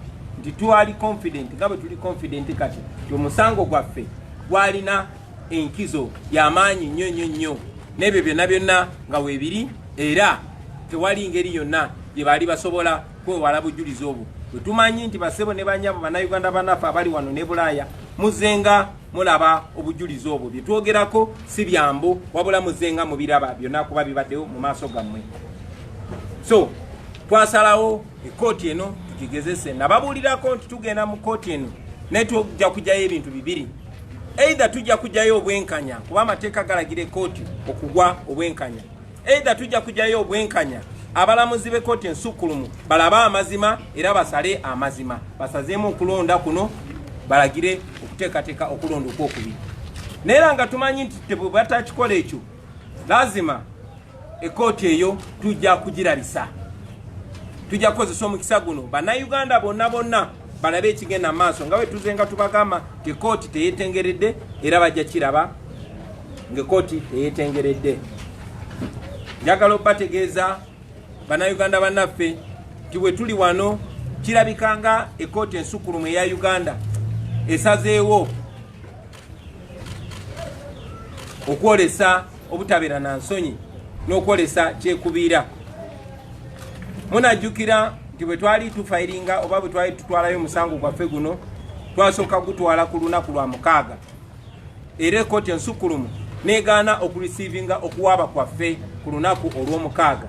nti twali confident, nga bwe tuli confident kati nti omusango gwaffe gwalina enkizo y'amaanyi nnyo nnyo nnyo, n'ebyo byonna byonna nga weebiri, era tewali ngeri yonna gye baali basobola kwewala bujulizi obwo. Bwe tumanyi nti basebo ne banyabo bannayuganda bannaffe abali wano ne Bulaaya muzenga mulaba obujulizi obwo, bye twogerako si byambo wabula muzenga mubiraba byonna kuba bibaddewo mu maaso gammwe. So twasalawo ekkooti eno tukigezese, nababuulirako nti tugenda mu kkooti eno naye tujja kujjayo ebintu bibiri. Either tujja kujjayo obwenkanya kuba amateeka galagira ekkooti okugwa obwenkanya, either tujja kujjayo obwenkanya abalamuzi b'ekkooti ensukulumu balaba amazima era basale amazima, basazeemu okulonda kuno balagire okuteekateeka okulonda okwokubiri. Naye nga tumanyi nti tebwe batakikola ekyo, lazima ekkooti eyo tujja kugirabisa, tujja kukozesa omukisa guno bannayuganda bonna bonna balabe ekigenda maaso nga bwe tuzenga tubagamba nti ekkooti teyeetengeredde, era bajja kiraba ng'ekkooti teyeetengeredde. Njagala okubategeeza bannayuganda bannaffe nti bwe tuli wano kirabika nga ekkooti ensukulumu eya Uganda esazeewo okwolesa obutabeera na nsonyi n'okwolesa kyekubiira. Munajjukira nti bwe twali tufairinga oba bwe twali tutwalayo omusango gwaffe guno twasooka gutwala ku lunaku lwa 6 era ekkooti ensukkulumu negaana okureceivinga okuwaaba kwaffe ku lunaku olw'omukaaga.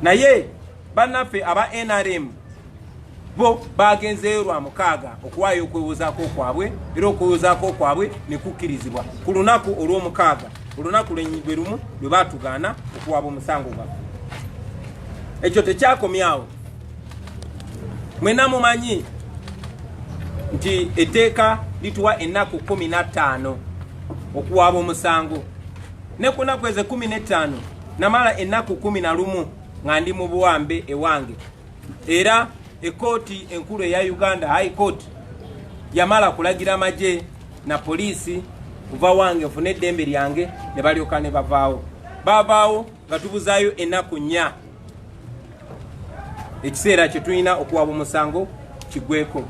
Naye bannaffe aba NRM bo bagenzeeyo lwa 6 okuwaayo okwewozaako kwabwe era okwewozaako kwabwe ne kukkirizibwa ku lunaku olw'omukaaga, olunaku lwe lumu lwe baatugaana okuwaaba omusango gwaffe. Ekyo tekyakomyawo. Mwena mumanyi nti etteeka lituwa ennaku 15 okuwaaba omusango. Ne ku nnaku ezo 15 namala ennaku 11 nga ndi mu buwambe ewange. Era ekkooti enkulu eya Uganda, High Court, yamala kulagira amagye na poliisi kuva wange ofune eddembe lyange ne balyoka ne bavaawo. Baavaawo nga tubuzaayo ennaku 4 ekiseera kye tulina okuwaaba omusango kigweko.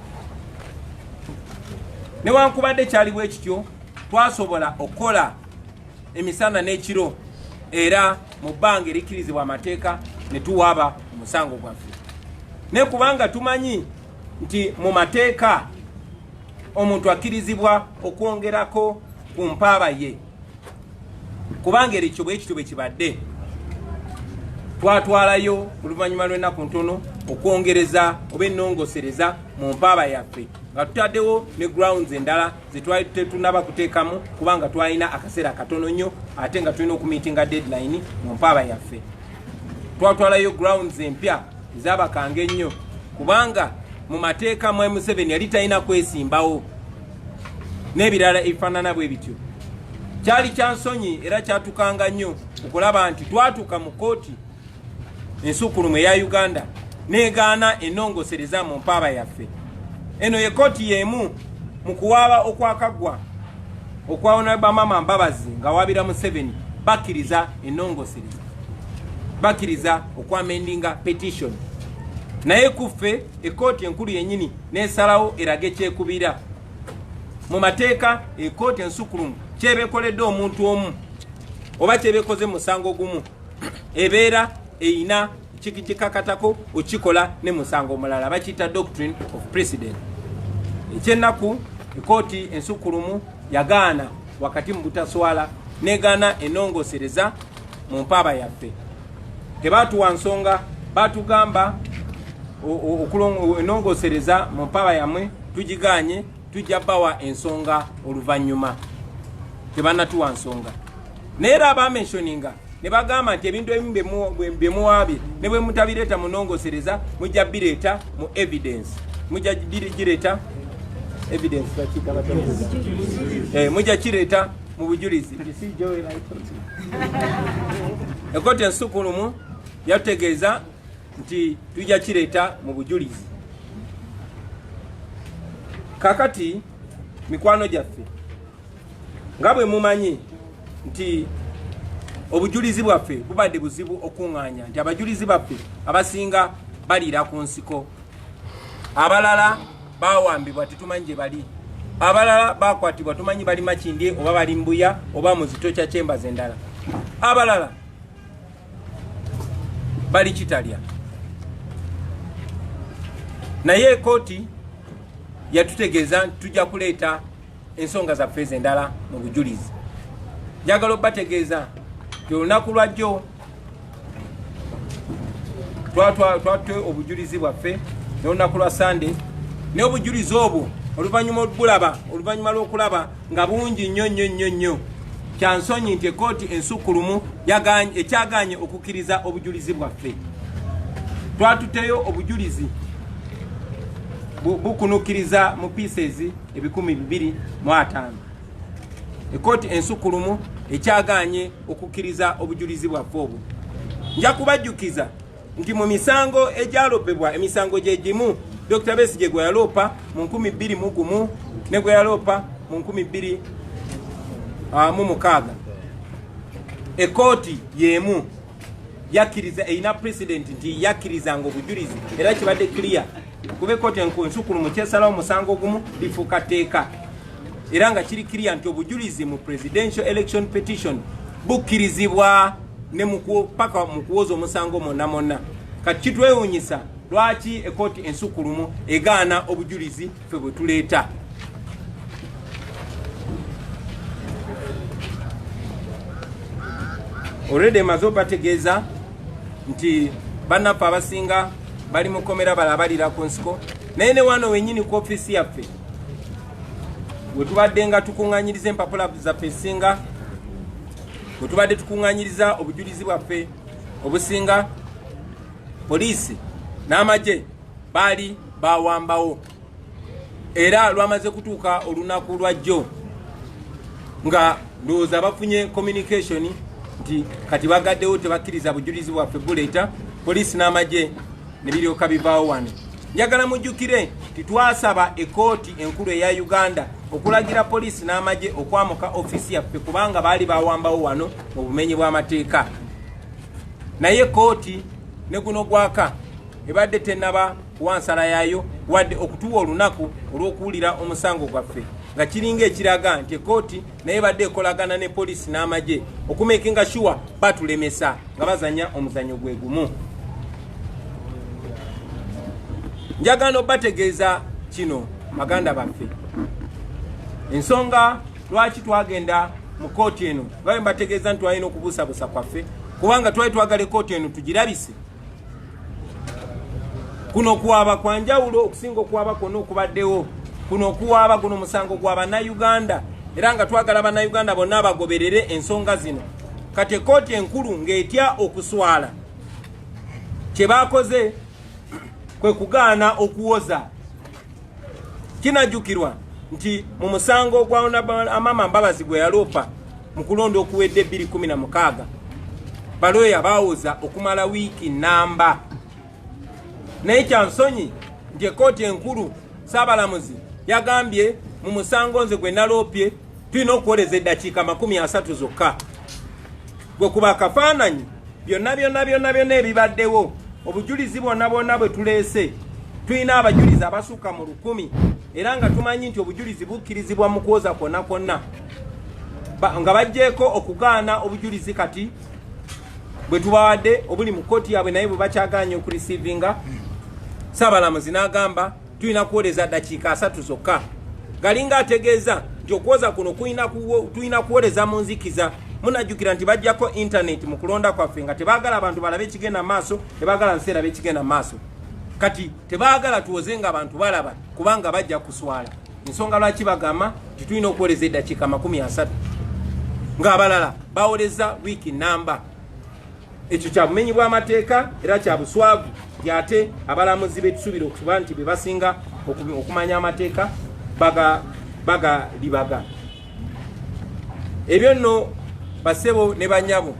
Newankubadde kyaliwo ekityo twasobola okukola emisana n'ekiro era mu bbanga erikkirizibwa amateeka ne tuwaaba omusango gwaffe. Ne kubanga tumanyi nti mu mateeka omuntu akkirizibwa okwongerako ku mpaaba ye, kubanga ekyo bwe kityo bwe kibadde, twatwalayo oluvannyuma lw'ennaku ntono okwongereza oba ennongosereza mu mpaaba yaffe nga tutaddewo ne grounds endala ze twali tetunaba kuteekamu kubanga twalina akaseera katono nnyo ate nga tulina okumiitinga deadline mu mpaaba yaffe. Twatwalayo grounds empya ezabakanga ennyo kubanga mu mateeka mu M7 yali talina kwesimbawo n'ebirala ebifaanana bwe bityo. Kyali kyansonyi era kyatukanga nnyo okulaba nti twatuuka mu kkooti ensukkulumu eya Uganda negaana ennongosereza mu mpaaba yaffe. Eno ye kkooti y'emu mu kuwaaba okwakaggwa okwa Honorable Mama Mbabazi nga waabira Museveni bakkiriza ennongosereza, bakkiriza okwamendinga petition. Naye kuffe ekkooti enkulu yennyini n'esalawo erage kyekubiira. Mu mateeka ekkooti ensukkulumu kyebeekoledde omuntu omu oba kyebeekoze musango gumu ebeera eyina kikikakatako okikola ne musango mulala, bakiyita doctrine of precedent. Ekyennaku ekkooti ensukkulumu yagaana wakati mu butaswala negaana ennongosereza mu mpaaba yaffe. Tebaatuwa nsonga, baatugamba ennongosereza mu mpaaba yammwe tugiganye tujja bawa ensonga oluvannyuma. Tebannatuwa nsonga. Naye era abamentioninga ne bagamba nti ebintu ebimu bye muwaabye ne bwe mutabireeta mu nnongosereza mujja bireeta mu evidence. Mujja gireeta evidence mujja kireeta mu bujulizi. Ekkooti ensukkulumu yatutegeeza nti tujja kireeta mu bujulizi. Kakati mikwano gyaffe nga bwe mumanyi nti obujulizi bwaffe bubadde buzibu okuŋŋaanya, nti abajulizi baffe abasinga baliira ku nsiko, abalala bawambibwa tetumanyi gye bali, abalala bakwatibwa tumanyi bali Makindye oba bali Mbuya oba mu Zitokya Chambers endala, abalala bali Kitalya. Naye ekkooti yatutegeeza tujja kuleeta ensonga zaffe ez'endala mu bujulizi. Njagala obbategeeza nti olunaku lwajjo twatwe obujulizi bwaffe n'olunaku lwa Sunday, naye obujulizi obwo oluvannyuma lw'okulaba nga bungi nnyo kyansonyi nti ekkooti ensukkulumu ekyagaanye okukkiriza obujulizi bwaffe. Twatuteyo obujulizi bukunukkiriza mu pieces 225. Ekkooti ensukkulumu ekyagaanye okukkiriza obujulizi bwaffe obwo. Nja kubajjukiza nti mu misango egyalopebwa emisango gye gimu Dr. Besigye gwe yaloopa mu 2001 ne gwe yaloopa mu 2006. Ekkooti y'emu yakkiriza, eyina precedent nti yakkirizanga obujulizi era kibadde clear kuba ekkooti ensukkulumu kyesalawo musango gumu lifuuka tteeka. era nga kiri clear nti obujulizi mu presidential election petition bukkirizibwa ne paka mu kuwoza omusango monna kati kitwewuunyisa lwaki ekooti ensukulumu egaana obujulizi ffe bwe tuleeta. Already emaze obategeeza nti bannaffe abasinga bali mu komera balabalira ku nsiko naye ne wano wennyini ku ofiisi yaffe bwe tubadde nga tukuŋŋaanyiriza empapula zaffe esinga bwe tubadde tukuŋŋaanyiriza obujulizi bwaffe obusinga poliisi n'amagye baali bawambawo era lwamaze kutuuka olunaku lwa jjo nga ndowooza bafunye communication nti kati bagaddewo tebakkiriza bujulizi bwaffe buleeta poliisi n'amagye ne biryoka bivaawo wano. Njagala mujjukire titwasaba ekooti enkulu eya Uganda okulagira poliisi n'amagye okwamuka ofiisi yaffe kubanga baali bawambawo wano mu bumenyi bw'amateeka. Naye kooti ne guno gwaka ebadde tennaba kuwansala yaayo wadde okutuwa olunaku olw'okuwulira omusango gwaffe nga kiringa ekiraga nti ekooti naye badde ekolagana ne poliisi n'amagye okumekinga sure batulemesa nga bazanya omuzanyo gwe gumu. Njagala obategeeza kino baganda baffe ensonga lwaki twagenda mu kooti eno nga mbategeeza nti twalina okubuusabuusa kwaffe kubanga twali twagala ekooti eno tugirabise. Kuno okuwaaba kwa njawulo okusinga okuwaaba kwonna okubaddewo kuno okuwaaba guno musango gwa bannayuganda era nga twagala bannayuganda bonna bagoberere ensonga zino. Kati ekooti enkulu ng'etya okuswala kye baakoze kwe kugaana okuwoza. Kinajjukirwa nti mu musango gwa Amama Mbabazi gwe yaloopa mu kulonda okuwedde 2016 baloya bawoza okumala wiiki namba. Naye kyansonyi nti ekooti enkulu Saabalamuzi yagambye mu musango nze gwe naloopye tulina okuwoleza eddakiika 30 zokka. Gwe kuba akafaananyi byonna ebibaddewo obujulizi bwonna bwe tuleese tulina abajulizi abasuka mu 100 era nga tumanyi nti obujulizi bukkirizibwa mu kwoza kwonna nga bajjeeko okugaana obujulizi kati bwe tubawadde obuli mu kooti yaabwe naye bwe bakyagaanye okurisiivinga. Saabalamuzi n'agamba tulina kuwoleza ddakiika 3 zokka. Galinga ategeeza nti okwoza kuno tulina kuwoleza mu nzikiza. Munajjukira nti bajjako internet mu kulonda kwaffe nga tebaagala abantu balabe ekigenda mu maaso tebaagala nsi erabe ekigenda mu maaso. Kati tebaagala tuwoze nga abantu balaba kubanga bajja kuswala. Ensonga lwaki bagamba nti tulina okuwoleza eddakiika 30 ng'abalala bawoleza wiiki namba. Ekyo kya bumenyi bw'amateeka era kya buswavu ate abalamuzi betusuubira okuba nti be basinga okumanya amateeka bagalibaga. Ebyo nno basebo ne banyabo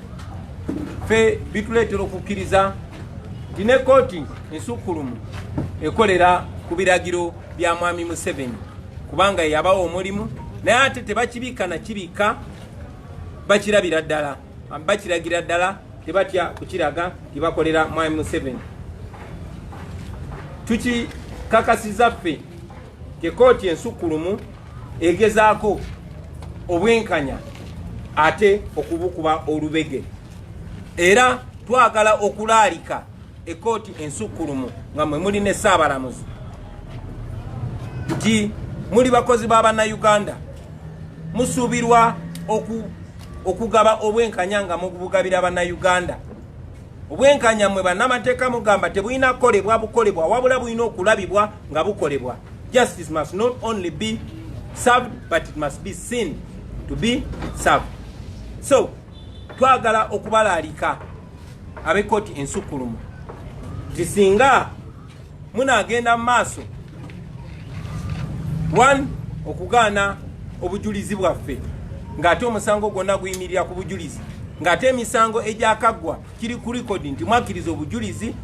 ffe bituleetera okukkiriza nti ne kooti ensukulumu ekolera ku biragiro bya Mwami Museveni kubanga yabawa omulimu naye ate tebakibiika na kibiika bakiragira ddala tebatya kukiraga tibakolera Mwami Museveni. Tukikakasiza ffe ke kooti ensukulumu egezaako obwenkanya ate okubukuba olubege era twagala okulaalika ekooti ensukulumu nga mwe muli ne Saabalamuzi nti muli bakozi b'Abannayuganda musuubirwa okugaba obwenkanya nga mubugabira Bannayuganda. Obwenkanya mwe bannamateeka mugamba tebulina kukolebwa bukolebwa wabula bulina okulabibwa nga bukolebwa. Justice must not only be served but it must be seen to be served. So twagala okubalaalika ab'ekkooti ensukulumu tisinga munaagenda mu maaso 1 okugaana obujulizi bwaffe ng'ate omusango gwonna guyimirira ku bujulizi ng'ate emisango egyakaggwa kiri ku likodi nti mwakkiriza obujulizi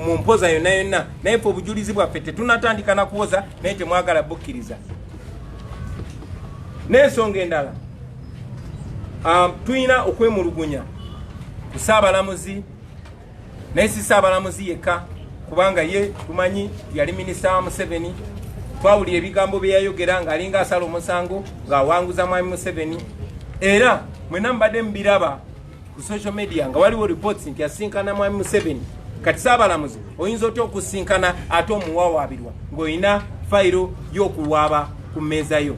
mu mpoza yonna naye fe obujulizi bwaffe tetunatandika na kuwoza naye temwagala bukkiriza. N'ensonga endala tulina okwemulugunya ku Saabalamuzi naye si Saabalamuzi yekka kubanga ye tumanyi yali minisita wa Museveni twawulira ebigambo bye yayogera ng'alinga asala omusango ng'awanguza mwami Museveni, era mwena mbadde mubiraba ku social media nga waliwo reports nti asinkana mwami Museveni. Kati saabalamuzi oyinza otya okusinkana ate omuwawaabirwa ng'olina fayiro y'okuwaaba ku mmeeza yo?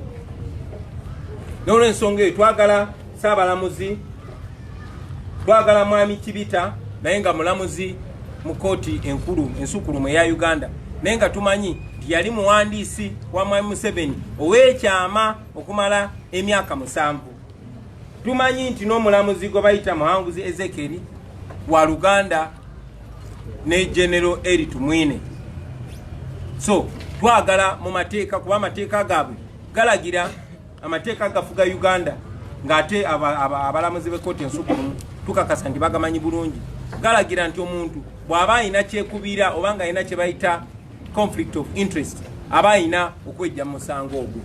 N'olw'ensonga eyo twagala saabalamuzi, twagala mwami Kibita naye nga mulamuzi mu kooti enkulu ensukulumu eya Uganda, naye nga tumanyi nti yali muwandiisi wa mwami Museveni ow'ekyama okumala emyaka 7. Tumanyi nti n'omulamuzi gwe bayita Muhanguzi Ezekiel wa Luganda ne General Eritu Mwine. So twagala mu mateeka, kuba amateeka gaabwe galagira, amateeka gafuga Uganda ng'ate abalamuzi b'ekkooti ensukulumu tukakasa nti bagamanyi bulungi, galagira nti omuntu bw'aba alina kyekubira oba nga alina kye bayita conflict of interest aba alina okwejja mu musango ogwo,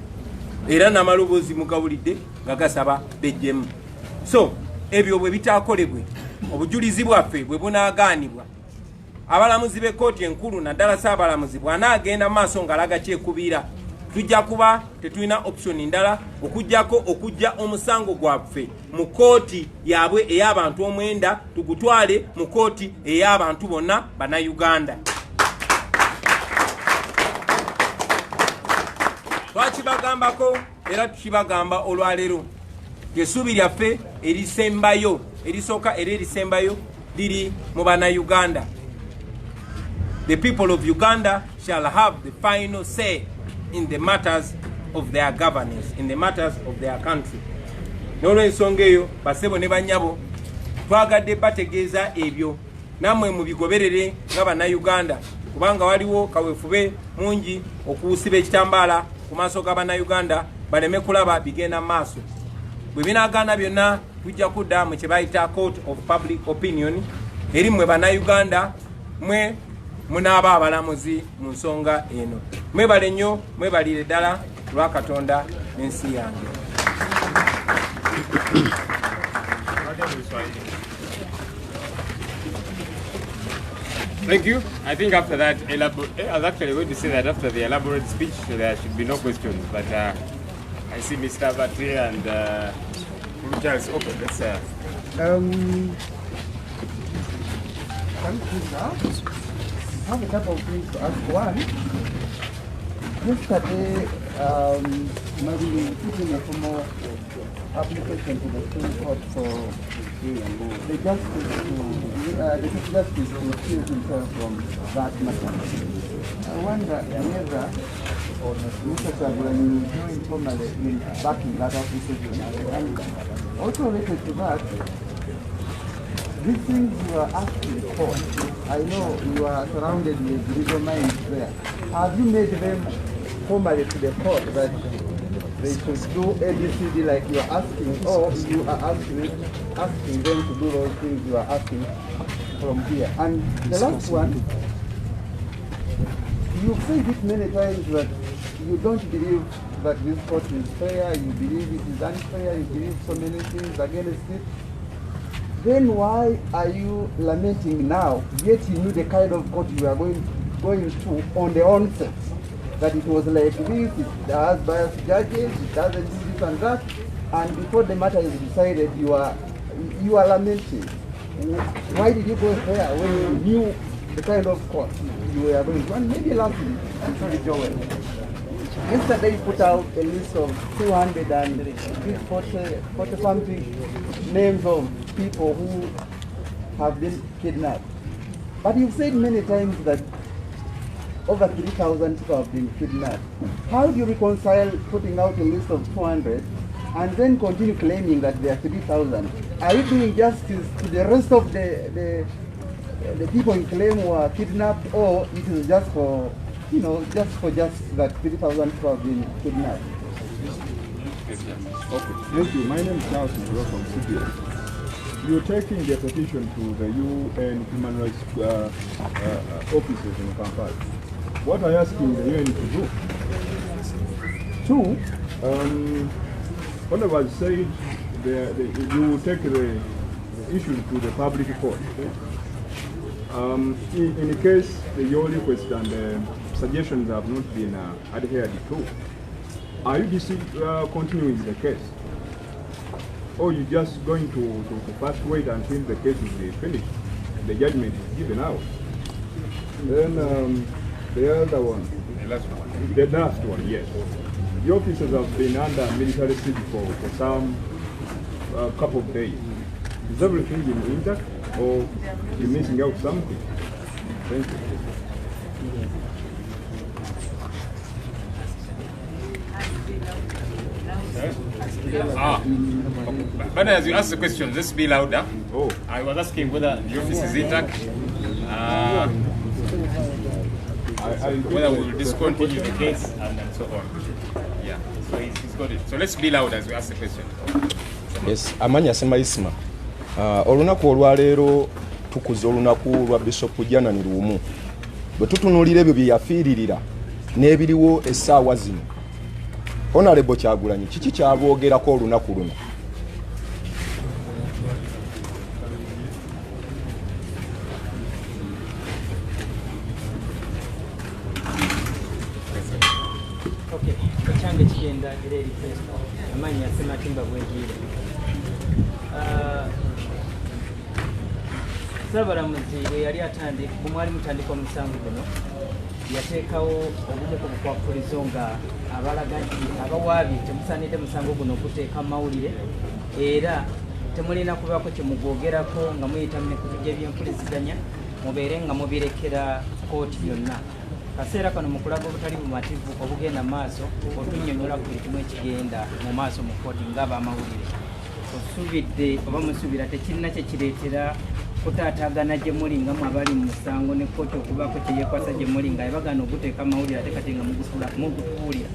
era n'amaloboozi mugawulidde nga gasaba bejjemu. So ebyo bwe bitaakolebwe, obujulizi bwaffe bwe bunaagaanibwa, abalamuzi b'ekkooti enkulu naddala saabalamuzi bw'anaagenda mu maaso ng'alaga kyekubira, tujja kuba tetulina option ndala okujjako okujja omusango gwaffe mu kooti yaabwe ey'abantu 9 tugutwale mu kooti ey'abantu bonna Bannayuganda. Twakibagambako era tukibagamba olwaleero, essuubi lyaffe erisembayo erisooka era erisembayo liri mu Bannayuganda. The people of Uganda shall have the final say in the matters of their governance, in the matters of their country. N'olw'ensonga eyo basebo ne bannyabo twagadde bategeeza ebyo nammwe mubigoberere nga Bannayuganda, kubanga waliwo kaweefube mungi okuusiba ekitambaala ku maaso ga Bannayuganda baleme kulaba bigenda mu maaso. Bwe binaagaana byonna tujja kudda mu kye bayita court of public opinion eri mmwe Bannayuganda, mwe munaaba abalamuzi mu nsonga eno. Mwebale nnyo, mwebalire ddala lwa Katonda n'ensi yange. Thank you. I think after that, I was actually going to say that after the elaborate speech, there should be no questions. But I see Mr. Batri and Charles. Okay, let's. I have a couple of things to ask. One, yesterday, maybe putting a formal application to the Supreme Court for the justice to excuse himself from that matter. I wonder whether Mr. Chagulanyi will join formally in backing that application. And also related to that, these things you are asking for, I know you are surrounded with legal minds there. Have you made them formally to the court that they should do ABCD like you are asking, or you are asking them to do those things you are asking from here? And the last one, you've said it many times that you don't believe that this court is fair, you believe it is unfair, you believe so many things against it. Then why are you lamenting now, yet you knew the kind of court you are going to on the onset? That it was like this, it has biased judges, it doesn't do this and that, and before the matter is decided, you are lamenting. Why did you go there when you knew the kind of court you were going to? And maybe lastly, I'm sorry, Joel. Yesterday you put out a list of 240 something names of people who have been kidnapped. But you've said many times that over 3,000 people have been kidnapped. How do you reconcile putting out a list of 200 and then continue claiming that there are 3,000? Are you doing justice to the rest of the people you claim were kidnapped, or it is just for, just that 3,000 people have been kidnapped? Okay, thank you. My name is Charles Mburo from CBS. You're taking the petition to the UN human rights officers in Kampala. What are you asking the UN to do? Two, what was said, you will take the issue to the public court. In case your request and suggestions have not been adhered to. Are you continuing the case? Or you just going to first wait until the case is finished, the judgment is given out? Then the other one. The last one. The last one, yes. The officers have been under military siege for some couple of days. Is everything intact, or you're missing out something? Thank you. But as you ask the question, let's be louder. Oh. I was asking whether the office is intact, whether we will discontinue the case and so on. Yeah, so he's got it. So let's be loud as we ask the question. Yes, amanya Semaisima. Olunaku olwaleero tukuza olunaku lwa Bishop Janani Luumu. Bwe tutunuulira ebyo bye yafiiririra n'ebiriwo essaawa zino. Honorable Kyagulanyi, kiki kyaboogerako olunaku luno? Okay, ekyange kigenda era eri Kristo. Amanyi Sematimba bwenjiire. Ssaabalamuzi bwe yali mwali mutandika omusango guno yateekawo obumu ku bukwakulizo nga abalaga nti abawaabi temusaanidde musango guno okuteeka mawulire era temulina kubaako kyemugwogerako nga muyita mu mikutu gy'ebyempuliziganya mubeere nga mubirekera kooti yonna. Kaseera kano mu kulaga obutali bumativu obugenda maaso otunnyonnyola ku buli kimu ekigenda mu maaso mu kooti ng'abamawulire. Osuubidde oba musuubira tekirina kye kireetera kutaataagana gye muli nga mu abali mu musango ne kkooti okubaako kye yeekwasa gye muli nga yabagana okuteeka amawulire ate kati nga mugutuwulira.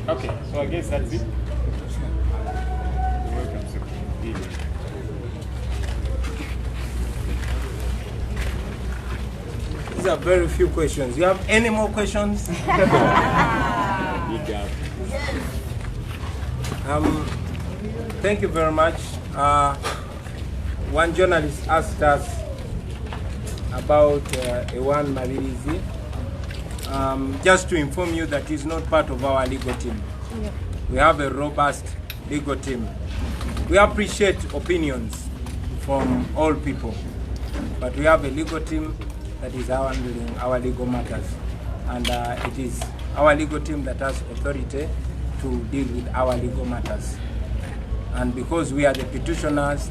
Okay, so I guess that's it. Welcome, sir. These are very few questions. You have any more questions? Thank you very much. One journalist asked us about Ewan Malirizi. Just to inform you that he's not part of our legal team. Yeah. We have a robust legal team. We appreciate opinions from all people, but we have a legal team that is handling our legal matters. And it is our legal team that has authority to deal with our legal matters. And because we are the petitioners,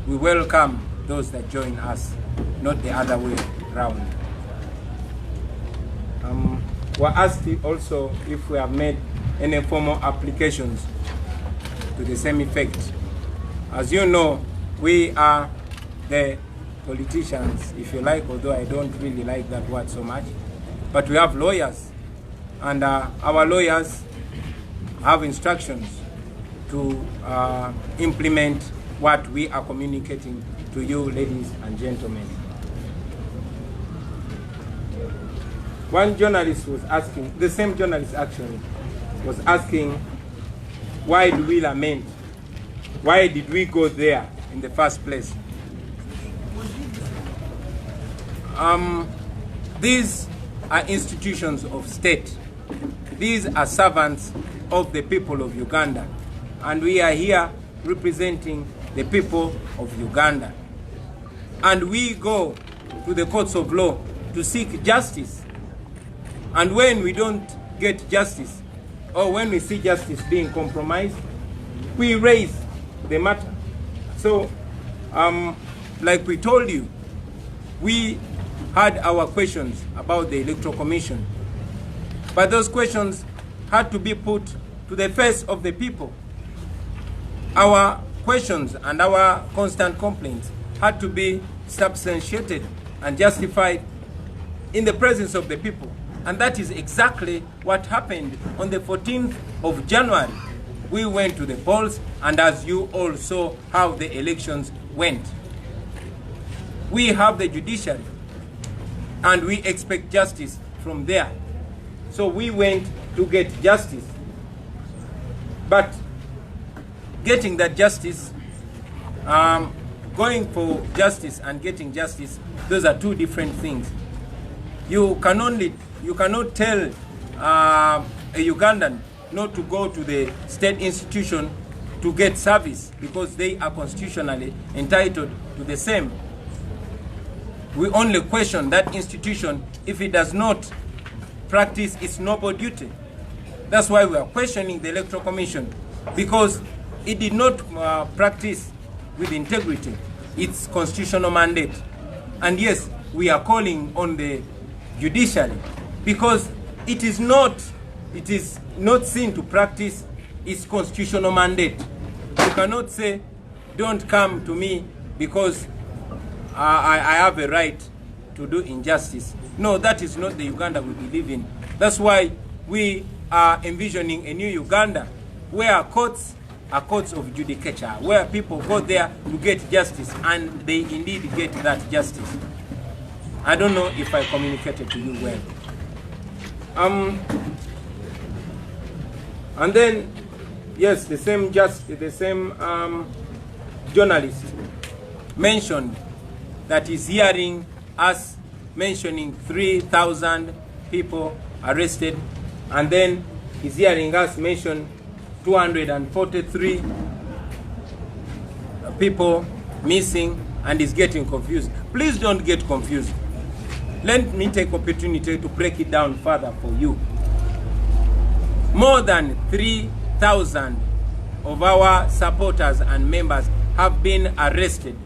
we welcome those that join us, not the other way around. We're asked also if we have made any formal applications to the same effect. As you know, we are the politicians, if you like, although I don't really like that word so much. But we have lawyers, and our lawyers have instructions to implement what we are communicating to you, ladies and gentlemen. One journalist was asking, the same journalist actually, was asking, why do we lament? Why did we go there in the first place? These are institutions of state. These are servants of the people of Uganda. And we are here representing the people of Uganda. And we go to the courts of law to seek justice. And when we don't get justice, or when we see justice being compromised, we raise the matter. So, like we told you, we had our questions about the Electoral Commission, but those questions had to be put to the face of the people. Our questions and our constant complaints had to be substantiated and justified in the presence of the people. And that is exactly what happened on the 14th of January. We went to the polls, and as you all saw how the elections went. We have the judiciary, and we expect justice from there. So we went to get justice. But getting that justice, going for justice and getting justice, those are two different things. You cannot tell a Ugandan not to go to the state institution to get service because they are constitutionally entitled to the same. We only question that institution if it does not practice its noble duty. That's why we are questioning the Electoral Commission, because it did not practice with integrity its constitutional mandate. And yes, we are calling on the judiciary because it is not seen to practice its constitutional mandate. You cannot say, don't come to me because I have a right to do injustice. No, that is not the Uganda we believe in. That's why we are envisioning a new Uganda where courts are courts of judicature, where people go there to get justice, and they indeed get that justice. I don't know if I communicated to you well. And then, yes, the same journalist mentioned that he's hearing us mentioning 3,000 people arrested, and then he's hearing us mention 243 people missing, and is getting confused. Please don't get confused. Let me take opportunity to break it down further for you. More than 3,000 of our supporters and members have been arrested.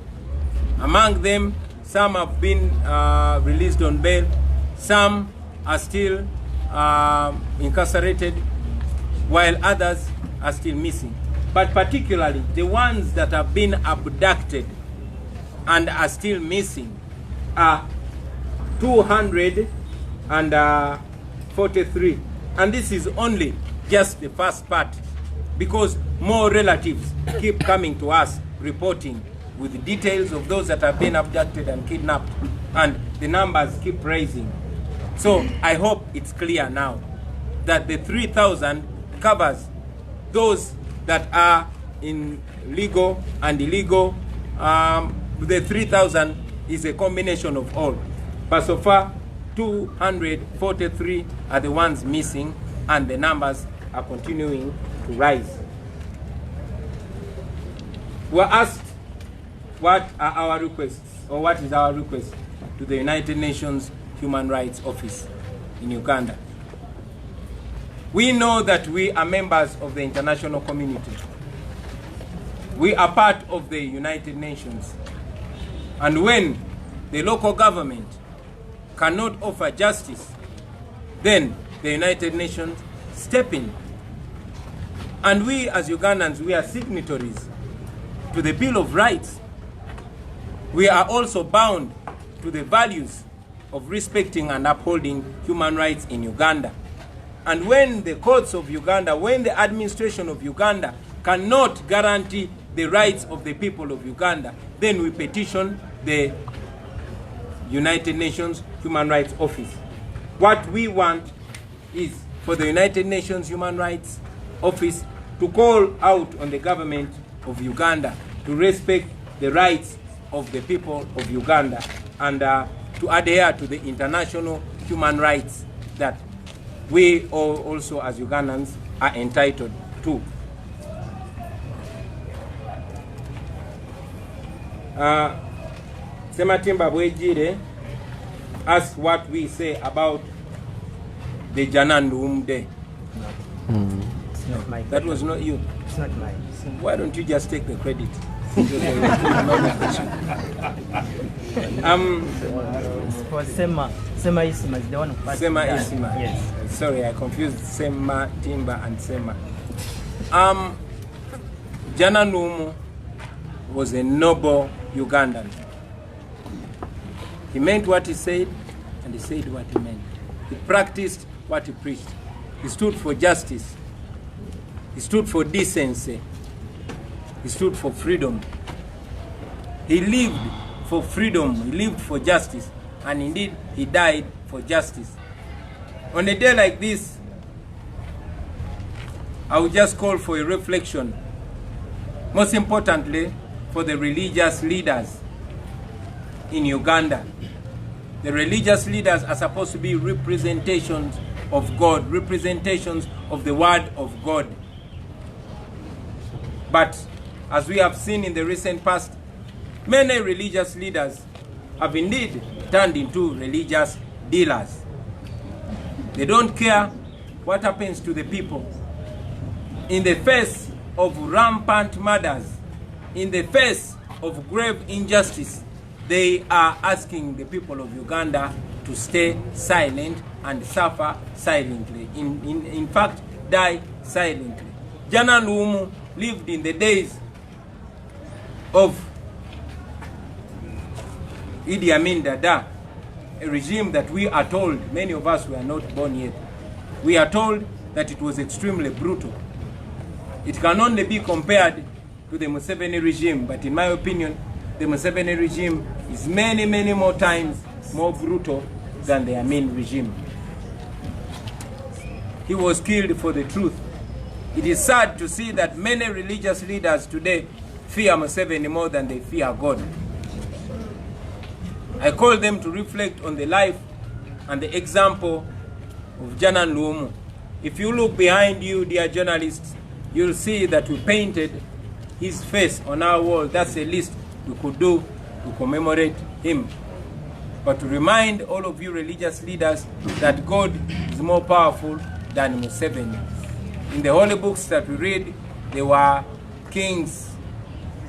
Among them, some have been released on bail, some are still incarcerated, while others are still missing. But particularly the ones that have been abducted and are still missing are 243. And this is only just the first part, because more relatives keep coming to us reporting with the details of those that have been abducted and kidnapped, and the numbers keep rising. So I hope it's clear now that the 3,000 covers those that are in legal and illegal. The 3,000 is a combination of all. But so far, 243 are the ones missing, and the numbers are continuing to rise. We're asked what are our requests, or what is our request to the United Nations Human Rights Office in Uganda. We know that we are members of the international community. We are part of the United Nations. And when the local government cannot offer justice, then the United Nations step in. And we as Ugandans, we are signatories to the Bill of Rights. We are also bound to the values of respecting and upholding human rights in Uganda. And when the courts of Uganda, when the administration of Uganda cannot guarantee the rights of the people of Uganda, then we petition the United Nations Human Rights Office. What we want is for the United Nations Human Rights Office to call out on the government of Uganda to respect the rights of the people of Uganda, and to adhere to the international human rights that we all also as Ugandans are entitled to. Sematimba Bwejire asked what we say about the Janandum Day. It's not my That was not you. It's not mine. Why don't you just take the credit? For Sema Isima is the one who passed. Sema that. Isima. Yes. Sorry, I confused Sema Timba and Sema. Jana Numu was a noble Ugandan. He meant what he said, and he said what he meant. He practiced what he preached. He stood for justice. He stood for decency. He stood for freedom. He lived for freedom. He lived for justice. And indeed, he died for justice. On a day like this, I would just call for a reflection. Most importantly, for the religious leaders in Uganda. The religious leaders are supposed to be representations of God, representations of the Word of God. But as we have seen in the recent past, many religious leaders have indeed turned into religious dealers. They don't care what happens to the people. In the face of rampant murders, in the face of grave injustice, they are asking the people of Uganda to stay silent and suffer silently. In fact, die silently. Jana Lumu lived in the days of Idi Amin Dada, a regime that we are told, many of us were not born yet, we are told that it was extremely brutal. It can only be compared to the Museveni regime, but in my opinion, the Museveni regime is many, many more times more brutal than the Amin regime. He was killed for the truth. It is sad to see that many religious leaders today fear Museveni more than they fear God. I call them to reflect on the life and the example of Janan Lumu. If you look behind you, dear journalists, you'll see that we painted his face on our wall. That's the least we could do to commemorate him. But to remind all of you religious leaders that God is more powerful than Museveni. In the holy books that we read, there were kings,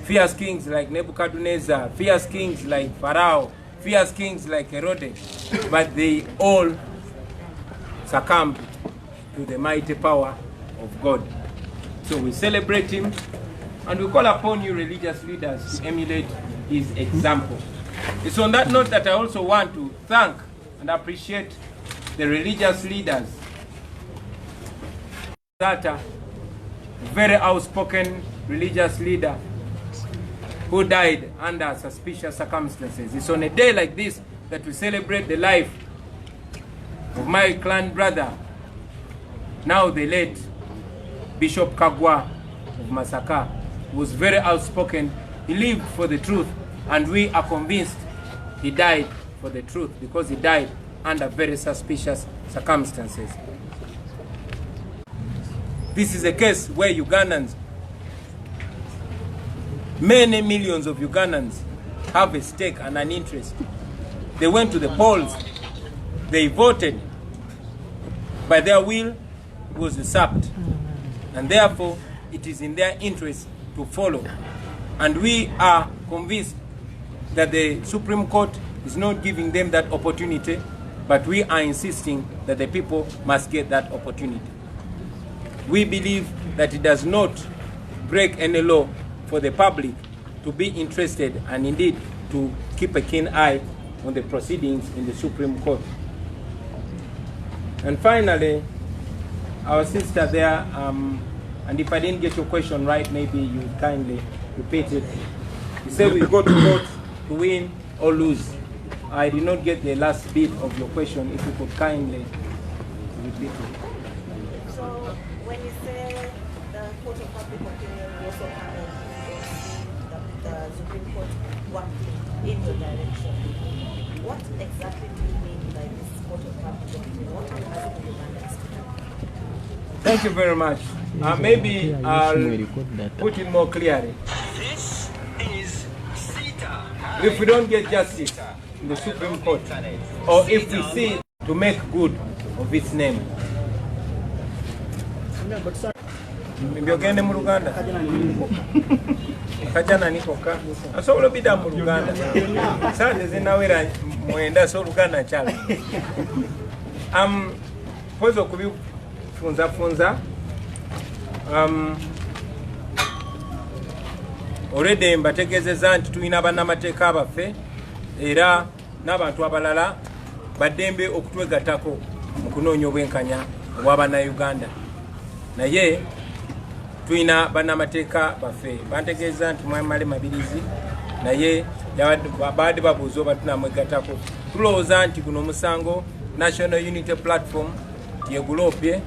fierce kings like Nebuchadnezzar, fierce kings like Pharaoh, fierce kings like Herod, but they all succumbed to the mighty power of God. So we celebrate him, and we call upon you religious leaders to emulate his example. It's on that note that I also want to thank and appreciate the religious leaders that are very outspoken religious leader who died under suspicious circumstances. It's on a day like this that we celebrate the life of my clan brother, now the late Bishop Kagwa of Masaka, who was very outspoken. He lived for the truth, and we are convinced he died for the truth because he died under very suspicious circumstances. This is a case where Ugandans, many millions of Ugandans, have a stake and an interest. They went to the polls, they voted, by their will was usurped, and therefore it is in their interest to follow. And we are convinced that the Supreme Court is not giving them that opportunity, but we are insisting that the people must get that opportunity. We believe that it does not break any law for the public to be interested and indeed to keep a keen eye on the proceedings in the Supreme Court. And finally, our sister there, and if I didn't get your question right, maybe you kindly repeat it. You said we go to court to win or lose. I did not get the last bit of your question. If you could kindly repeat it. So when you say the Court of Public Opinion also panel the Supreme Court working in your direction, what exactly do you mean by this Court of Public Opinion? What are you asking Ugandans to do? Thank you very much. Maybe I'll put it more clearly. This is Sita. If we don't get justice in the Supreme Court, or if we see to make good of its name, mbyogende mu Luganda kajana nikoka asobola bida mu Luganda sande zinawera mwenda so Luganda chala pozo kubifunza already mbategezeza nti tulina bannamateeka abaffe era n'abantu abalala baddembe okutwegattako mu kunoonya obwenkanya obw'Abannayuganda. Naye tulina bannamateeka baffe bantegeeza nti Mwamale Mabirizi naye baadde babuuza oba tunamwegattako. Tulowooza nti guno omusango National Unity Platform yegulopye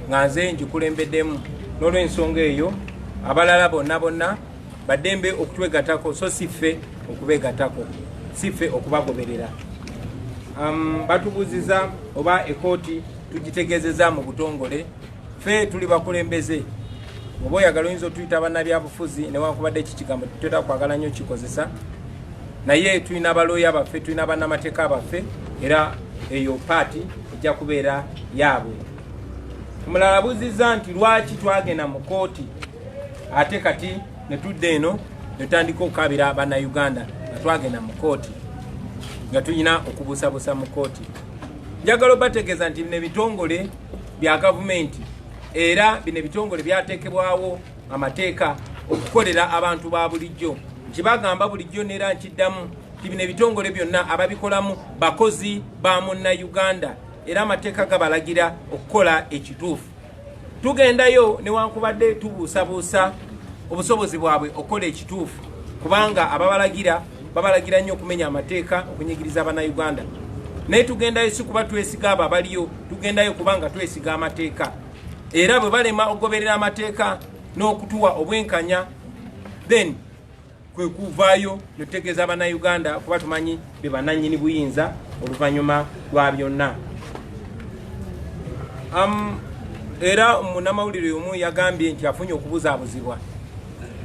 nga nze ngikulembeddemu, n'olw'ensonga eyo abalala bonna baddembe okutwegattako, so si ffe okubeegattako, si ffe okubagoberera. Batubuuziza oba ekooti tugitegeezeza mu butongole. Ffe tuli bakulembeze, oba oyagala oyinza otuyita bannabyabufuzi newankubadde ekikigambo tutera kwagala nnyo kikozesa, naye tulina abalooya baffe, tulina bannamateeka baffe, era eyo paati ejja kubeera yaabwe. Omulala abuuzizza nti lwaki twagenda mu kooti ate kati ne tudda eno ne tutandika okukabira Bannayuganda nga twagenda mu kooti, nga tulina okubuusabuusa mu kooti. Njagala obategeeza nti bino ebitongole bya gavumenti era bino ebitongole byateekebwawo amateeka okukolera abantu ba bulijjo. Nkibagamba bulijjo neera nkiddamu nti bino ebitongole byonna ababikolamu bakozi ba Munnayuganda era amateeka gabalagira okukola ekituufu. Tugendayo newankubadde tubuusabuusa obusobozi bwabwe okukola ekituufu, kubanga ababalagira babalagira nnyo okumenya amateeka, okunyigiriza Bannayuganda. Naye tugendayo si kuba twesiga abo abaliyo, tugendayo kubanga twesiga amateeka. Era bwe balema okugoberera amateeka n'okutuwa obwenkanya, then kwe kuvaayo ne tutegeeza Bannayuganda kuba tumanyi be bannannyini buyinza oluvannyuma lwa byonna. Era munnamawulire omu yagambye nti afunye okubuzaabuzibwa.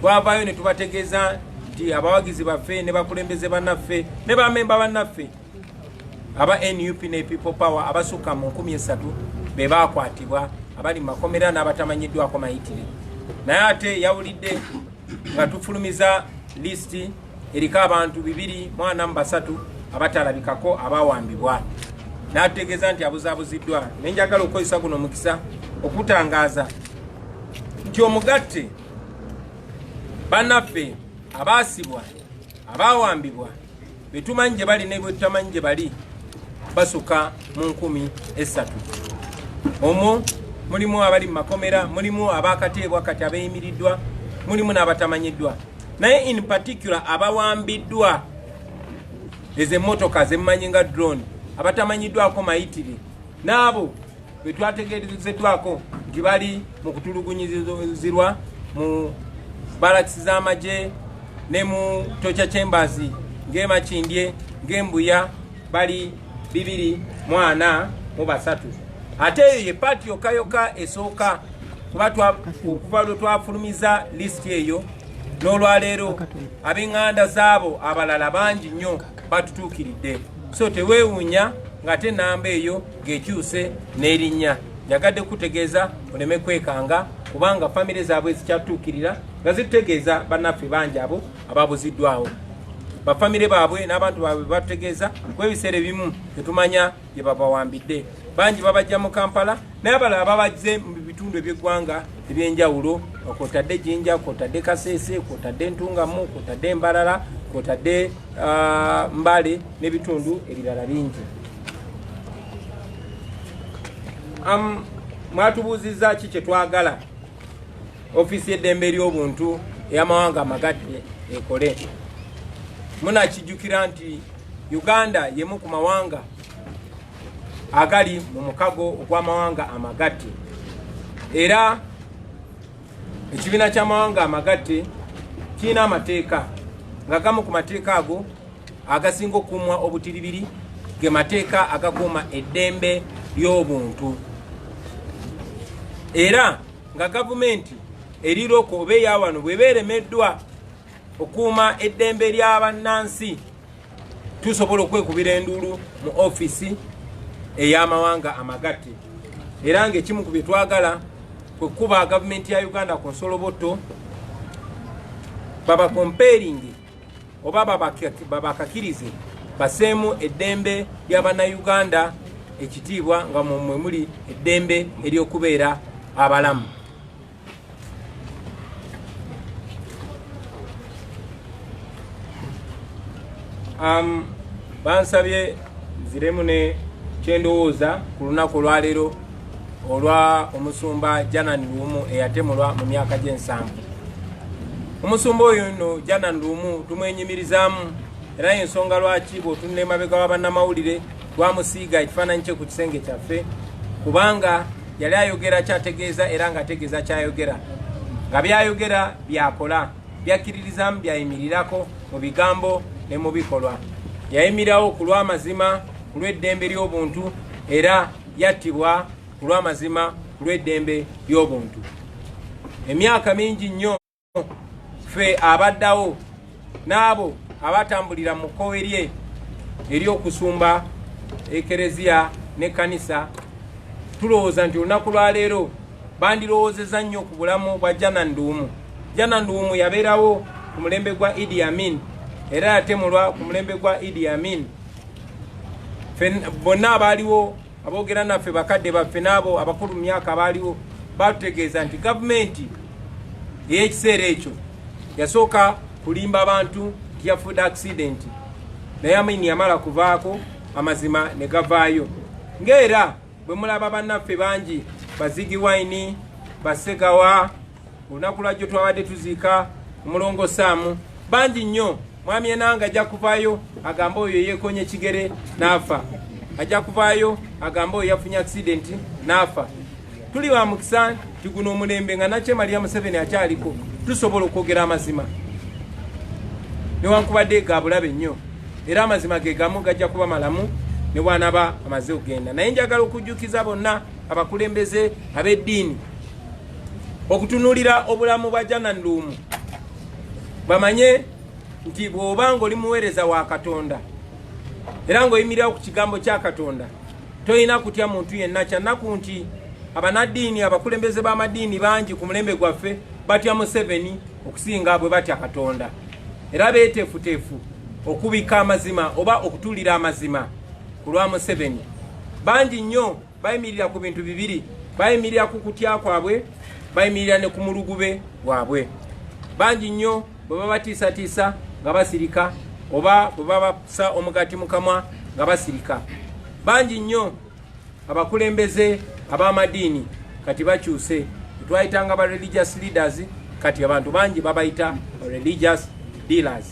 Twavaayo ne tubategeeza nti abawagizi baffe ne bakulembeze bannaffe ne bamemba bannaffe aba NUP ne People Power abasukka mu 1300 be baakwatibwa, abali mu makomera n'abatamanyiddwako mayitire. Naye ate yawulidde nga tufulumiza listi eriko abantu 243 abatalabikako abawambibwa, n'atutegeeza nti abuzaabuziddwa. Nenjagala okukozesa guno omukisa okutangaaza nti omugatte bannaffe abaasibwa abawambibwa betumanyi gye bali ne bwe tutamanyi gye bali basuka mu 1300. Omwo mulimu abali mu makomera, mulimu abakateebwa kati abeeyimiriddwa, mulimu n'abatamanyiddwa. Naye in particular abawambiddwa ezo emmotoka zemumanyi nga drone, abatamanyiddwako mayitire, n'abo bwe twategeerezeddwako nti bali mu kutulugunyizirwa mu balakisi z'amagye ne mu Torture Chambers ng'emakindye ng'embuya bali 243. Ate eyo ye paati yokka esooka kuba lwe twafulumiza lisiti eyo n'olwaleero ab'eŋŋanda zaabo abalala bangi nnyo batutuukiridde. So teweewuunya ng'ate ennamba eyo ng'ekyuse n'erinnya. Njagadde kutegeeza oleme kwekanga kubanga famire zaabwe zikyatuukirira nga zitutegeeza bannaffe bangi abo ababuziddwawo. Bafamire baabwe n'abantu baabwe batutegeeza kw'ebiseera ebimu tetumanya bye babawambidde. Bangi babajja mu Kampala naye abalala babajje mu bitundu eby'eggwanga eby'enjawulo, kw'otadde Jinja, kw'otadde Kasese, kw'otadde Ntungamu, kw'otadde Mbarara, kw'otadde Mbale n'ebitundu ebirala bingi. Mwatubuuzizza ki kye twagala ofiisi y'eddembe ery'obuntu ey'amawanga amagadde ekole. Munakijjukira nti Uganda yemu ku mawanga agali mu mukago ogw'amawanga amagatte, era ekibiina ky'amawanga amagatte kirina amateeka nga gamu ku mateeka ago agasinga okuumwa obutiribiri ge mateeka agakuuma eddembe ly'obuntu, era nga gavumenti eriroko oba eyawano bw'eba eremeddwa okuuma eddembe ly'abannansi tusobola okwekubira enduulu mu ofiisi ey'amawanga amagatte. Era ng'ekimu ku bye twagala kwe kuba gavumenti ya Uganda ku nsoloboto babakomperingi oba babakakirize baseemu eddembe ly'Abannayuganda ekitiibwa nga mwe muli eddembe ery'okubeera abalamu. bansabye nziremu ne kyendowooza ku lunaku olwaleero olwa omusumba Janan Luumu eyatemulwa mu myaka gye7. Omusumba oyo nno Janan Luumu tumwenyimirizaamu era ensonga lwaki bw'otunula emabega w'abannamawulire lwamusiiga ekifaananyi kye ku kisenge kyaffe, kubanga yali ayogera kyategeeza era ng'ategeeza kyayogera, nga byayogera byakola, byakkiririzaamu byayimirirako mu bigambo ne mu bikolwa. Yayimirirawo ku lw'amazima, ku lw'eddembe ly'obuntu, era yattibwa ku lw'amazima, ku lw'eddembe ly'obuntu. Emyaka mingi nnyo ffe abaddawo n'abo abatambulira mu kkowe lye ery'okusumba ekereziya n'ekkanisa tulowooza nti olunaku lwaleero bandirowoozeza nnyo ku bulamu bwa Janan Luumu. Janan Luumu yabeerawo ku mulembe gwa Idi Amin era yatemulwa ku mulembe gwa Idi Amin. Bonna abaaliwo aboogera naffe bakadde baffe n'abo abakulu mu myaka abaaliwo batutegeeza nti gavumenti ey'ekiseera ekyo yasooka kulimba abantu nti yafudde accident, naye Amin yamala kuvaako amazima ne gavaayo. Ng'era bwe mulaba bannaffe bangi Bazigi Wine, Basegawa, olunaku lwajjo twabadde tuziika omulongo Saamu, bangi nnyo. Mwami Enanga ajja kuvaayo agamba oyo yeekonye ekigere n'afa, ajja kuvaayo agamba oyo yafunye accident n'afa. Tuli ba mukisa nti guno omulembe nga Nakyema Maria Museveni akyaliko tusobola okwogera amazima newankubadde ga bulabe nnyo, era amazima ge gamu gajja kuba malamu ne bw'anaaba amaze okugenda. Naye njagala okujjukiza bonna abakulembeze ab'eddiini okutunuulira obulamu bwa Janan Luumu, bamanye nti bw'oba ng'oli muweereza wa Katonda era ng'oyimirirawo ku kigambo kya Katonda, tolina kutya muntu yenna. Kyannaku nti abanaddiini, abakulembeze b'amaddiini bangi ku mulembe gwaffe batya Museveni okusinga bwe batya Katonda, era beeteefuteefu okubika amazima oba okutuulira amazima ku lwa Museveni. Bangi nnyo bayimirira ku bintu bibiri, bayimirira ku kutya kwabwe, bayimirira ne ku mulugube gwabwe. Bangi nnyo bwe babatiisatiisa nga basirika oba bwe babasa omugati mu kamwa nga basirika. Bangi nnyo abakulembeze ab'amadiini kati bakyuse, twayitanga ba religious leaders, kati abantu bangi babayita religious dealers.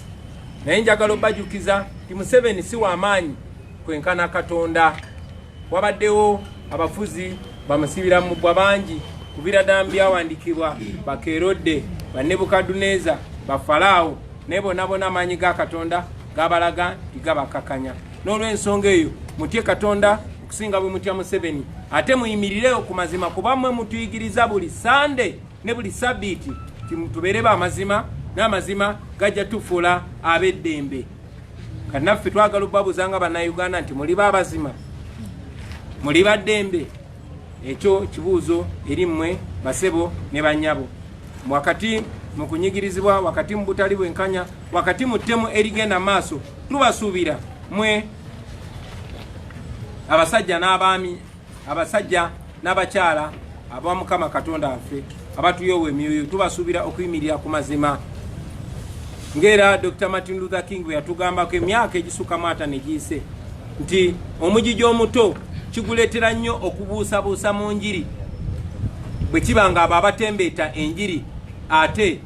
Naye njagala obajukiza nti Museveni si w'amaanyi kwenkana Katonda. Wabaddewo abafuzi bamusibira mu bbwa bangi ku biraddala byawandiikibwa Bakerodde, Nebukadduneeza, Falaawo, naye bonna amaanyi ga Katonda gabalaga nti gabakakanya. N'olw'ensonga eyo mutye Katonda okusinga bwe mutya Museveni, ate muyimirireyo ku mazima, kuba mmwe mutuyigiriza buli Sande ne buli Sabbiiti tubeere b'amazima, n'amazima gajja tufuula ab'eddembe. Kati naffe twagala obbabuuza nga bannayuganda nti muli b'abazima, muli baddembe? Ekyo kibuuzo eri mmwe basebo ne bannyabo. Wakati mu kunyigirizibwa, wakati mu butali bwenkanya, wakati mu ttemu erigenda maaso, tubasuubira mmwe abasajja n'abaami, abasajja n'abakyala aba Mukama Katonda waffe abatuyowa emyoyo, tubasuubira okuyimirira ku mazima. Ngera Dr. Martin Luther King bwe yatugambako emyaka egisukkamu 5 giyise nti omugigi omuto kiguleetera nnyo okubuusabuusa mu njiri bwe kiba nga abo abatembeeta enjiri ate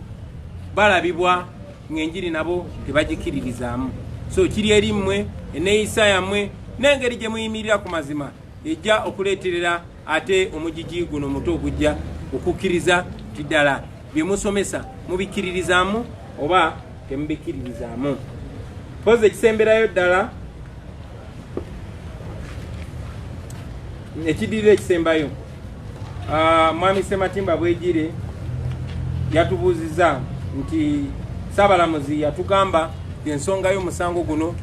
balabibwa ng'enjiri nabo tebagikiririzaamu. So kiri eri mmwe enneeyisa yammwe n'engeri gye muyimirira ku mazima ejja okuleeterera ate omugigi guno omuto ogujja okukkiriza nti ddala bye musomesa mubikiririzaamu oba temubikiririzaamu. Poze ekisemberayo ddala ekidirira ekisembayo, Mwami Ssematimba Bwegire yatubuuziza nti Ssaabalamuzi yatugamba ensonga y'omusango guno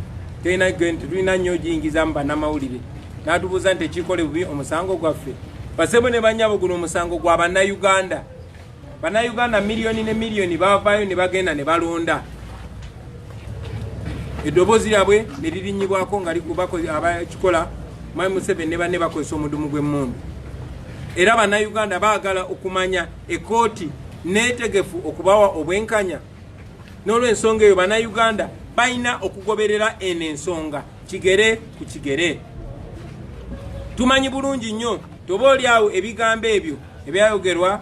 tetulina nnyo giyingizamu bannamawulire, n'atubuuza nti ekikole bubi omusango gwaffe. Basebo ne bannyabo guno omusango gwa bannayuganda. Bannayuganda miliyoni ne miliyoni baavaayo ne bagenda ne balonda. Eddoboozi lyabwe ne lirinnyibwako nga likubako abakikola Mwami Museveni ne banne bakozesa omudumu gw'emmundu. Era bannayuganda baagala okumanya ekkooti neetegefu okubawa obwenkanya. N'olw'ensonga eyo bannayuganda balina okugoberera eno ensonga. kigere ku kigere. Tumanyi bulungi nnyo toba oli awo ebigambo ebyo ebyayogerwa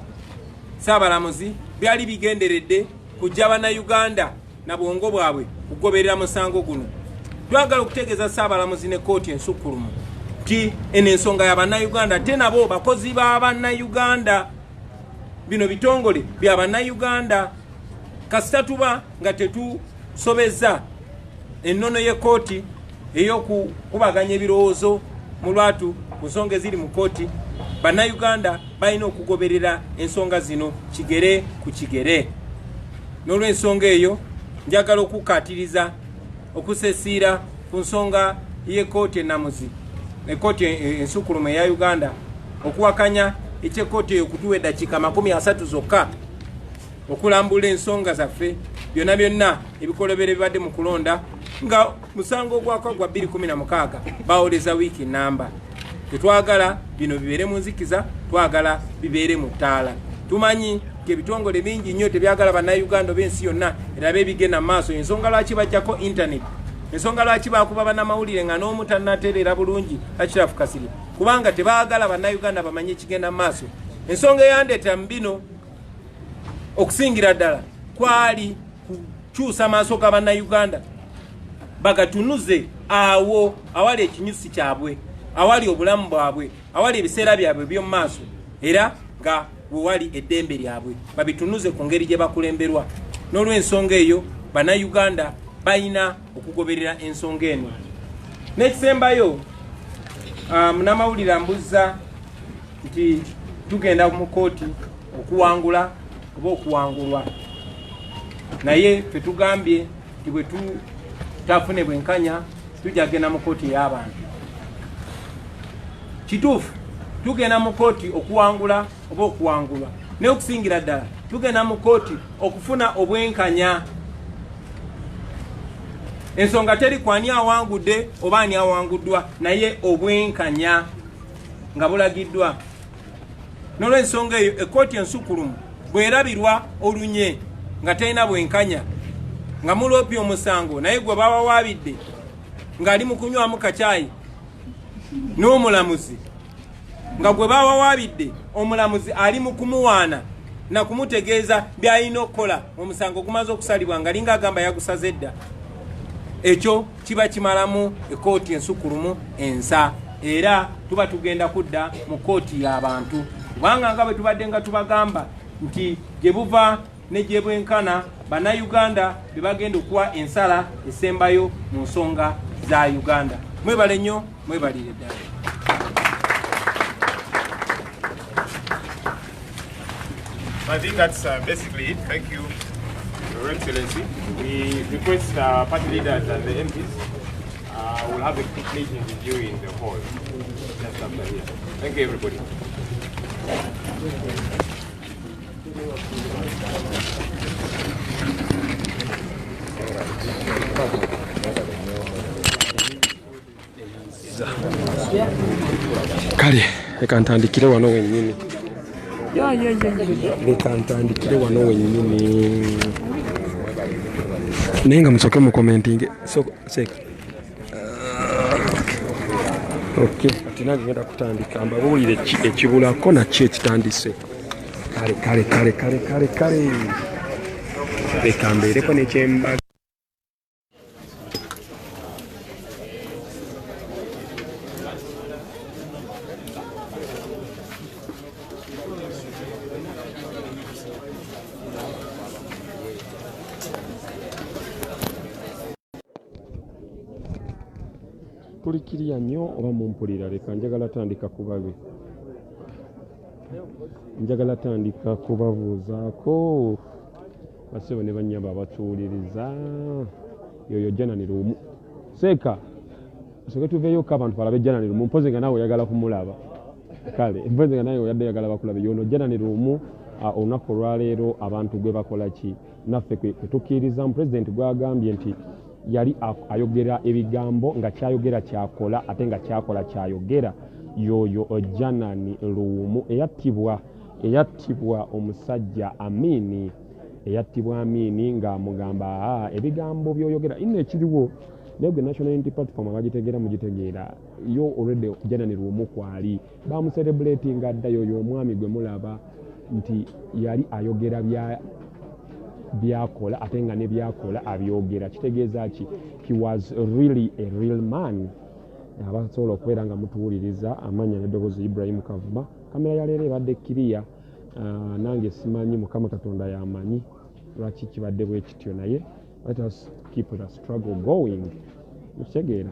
Saabalamuzi byali bigenderedde kujja bannayuganda na bwongo bwabwe kugoberera musango guno. Twagala okutegeeza Saabalamuzi ne kkooti ensukkulumu nti eno ensonga ya bannayuganda ate nabo bakozi ba bannayuganda, bino bitongole bya bannayuganda. Kasita tuba nga tetusobezza ennono y'ekkooti ey'okukubaganya ebirowoozo mu lwatu ku nsonga eziri mu kkooti, bannayuganda balina okugoberera ensonga zino kigere ku kigere. N'olw'ensonga eyo njagala okukkaatiriza okusesiira ku nsonga y'ekkooti ennamuzi, ekkooti ensukkulumu eya Uganda okuwakanya ekyekkooti eyo okutuwa eddakiika 30 zokka okulambula ensonga zaffe byonna byonna ebikolobero ebibadde mu kulonda nga musango ogwaka gwa 2016 bawoleza wiiki namba. Tetwagala bino bibeere mu nzikiza, twagala bibeere mu ttaala. Tumanyi ebitongole bingi nnyo tebyagala bannayuganda b'ensi yonna erabe ebigenda mu maaso. Ensonga lwaki bajjako internet, ensonga lwaki bakuba bannamawulire nga n'omu tannatereera bulungi Ashraf Kasiri, kubanga tebaagala bannayuganda bamanye ekigenda mu maaso. Ensonga eyandeeta mu bino okusingira ddala kwali kukyusa maaso ga bannayuganda bagatunuze awo awali ekinyusi kyabwe, awali obulamu bwabwe, awali ebiseera byabwe by'omu maaso, era nga bwe wali eddembe lyabwe babitunuze ku ngeri gye bakulemberwa. N'olw'ensonga eyo bannayuganda balina okugoberera ensonga eno. N'ekisembayo munnamawulire ambuzza nti tugenda mu kkooti okuwangula oba okuwangulwa, naye ffe tugambye nti bwe tutafune bwenkanya tujja genda mu kkooti ey'abantu. Kituufu tugenda mu kkooti okuwangula oba okuwangulwa, naye okusingira ddala tugenda mu kkooti okufuna obwenkanya. Ensonga teri kwani awangudde oba ani awanguddwa, naye obwenkanya nga bulagiddwa. N'olw'ensonga eyo ekkooti ensukkulumu bwerabirwa olunye nga talina bwenkanya, nga muloopya omusango naye gwe bawawaabidde ng'ali mu kunywamu kacaayi n'omulamuzi, nga gwe bawawaabidde omulamuzi ali mu kumuwaana na kumutegeeza by'alina okukola omusango gumaze okusalibwa nga linga agamba yagusaze dda, ekyo kiba kimalamu ekkooti ensukkulumu ensa, era tuba tugenda kudda mu kkooti y'abantu. Kubanga nga bwe tubadde nga tubagamba nti gye buva ne gye bwenkana bannayuganda be bagenda okuwa ensala esembayo mu nsonga za Uganda. Mwebale nnyo, mwebalire ddala. I think that's basically it. Thank you, Your Excellency. We request party leaders and the MPs will have a quick meeting with you in the hall just after here. Thank you, everybody. Kale, leka ntandikire wano wennyini. Leka ntandikire wano wennyini. Naye nga musooke mu commenting. So, seka. Okay, ati nange ngenda kutandika mbabuulire ekibulako nakyo ekitandise. Kale. Leka mbeereko n'ekyembaga. Tulikiriya nnyo oba mumpulira, leka njagala tandika kubabe. Njagala tandika kubabuuzaako basebo ne bannyamba abatuwuliriza yoyo Janani Luumu. Seeka soke tuveeyoko abantu balabe Janani Luumu, mpoze nga naawe oyagala kumulaba. Kale mpoze nga naawe oyadde oyagala bakulabe yono Janani Luumu. Olunaku olwaleero abantu gwe bakola ki naffe kwe tukkiriza pulezidenti gwagambye nti yali ayogera ebigambo nga kyayogera kyakola ate nga kyakola kyayogera. Yoyo Janani Luumu eyattibwa omusajja Amini, eyattibwa Amini nga amugamba ebigambo by'oyogera ino ekiriwo naye gwe National Unity Platform abagitegeera mugitegeera yo already jananirwa omukwali bamucelebrating addayo oyo omwami gwe mulaba nti yali ayogera byakola ate nga ne byakola abyogera kitegeeza ki he was really a real man abasobola okubeera nga mutuwuliriza amanya n'eddoboozi Ibrahim Kavuma kamera ya leero ebadde kiriya nange simanyi Mukama Katonda yamanyi lwaki kibadde bwe kityo naye let us keep the struggle going mukitegeera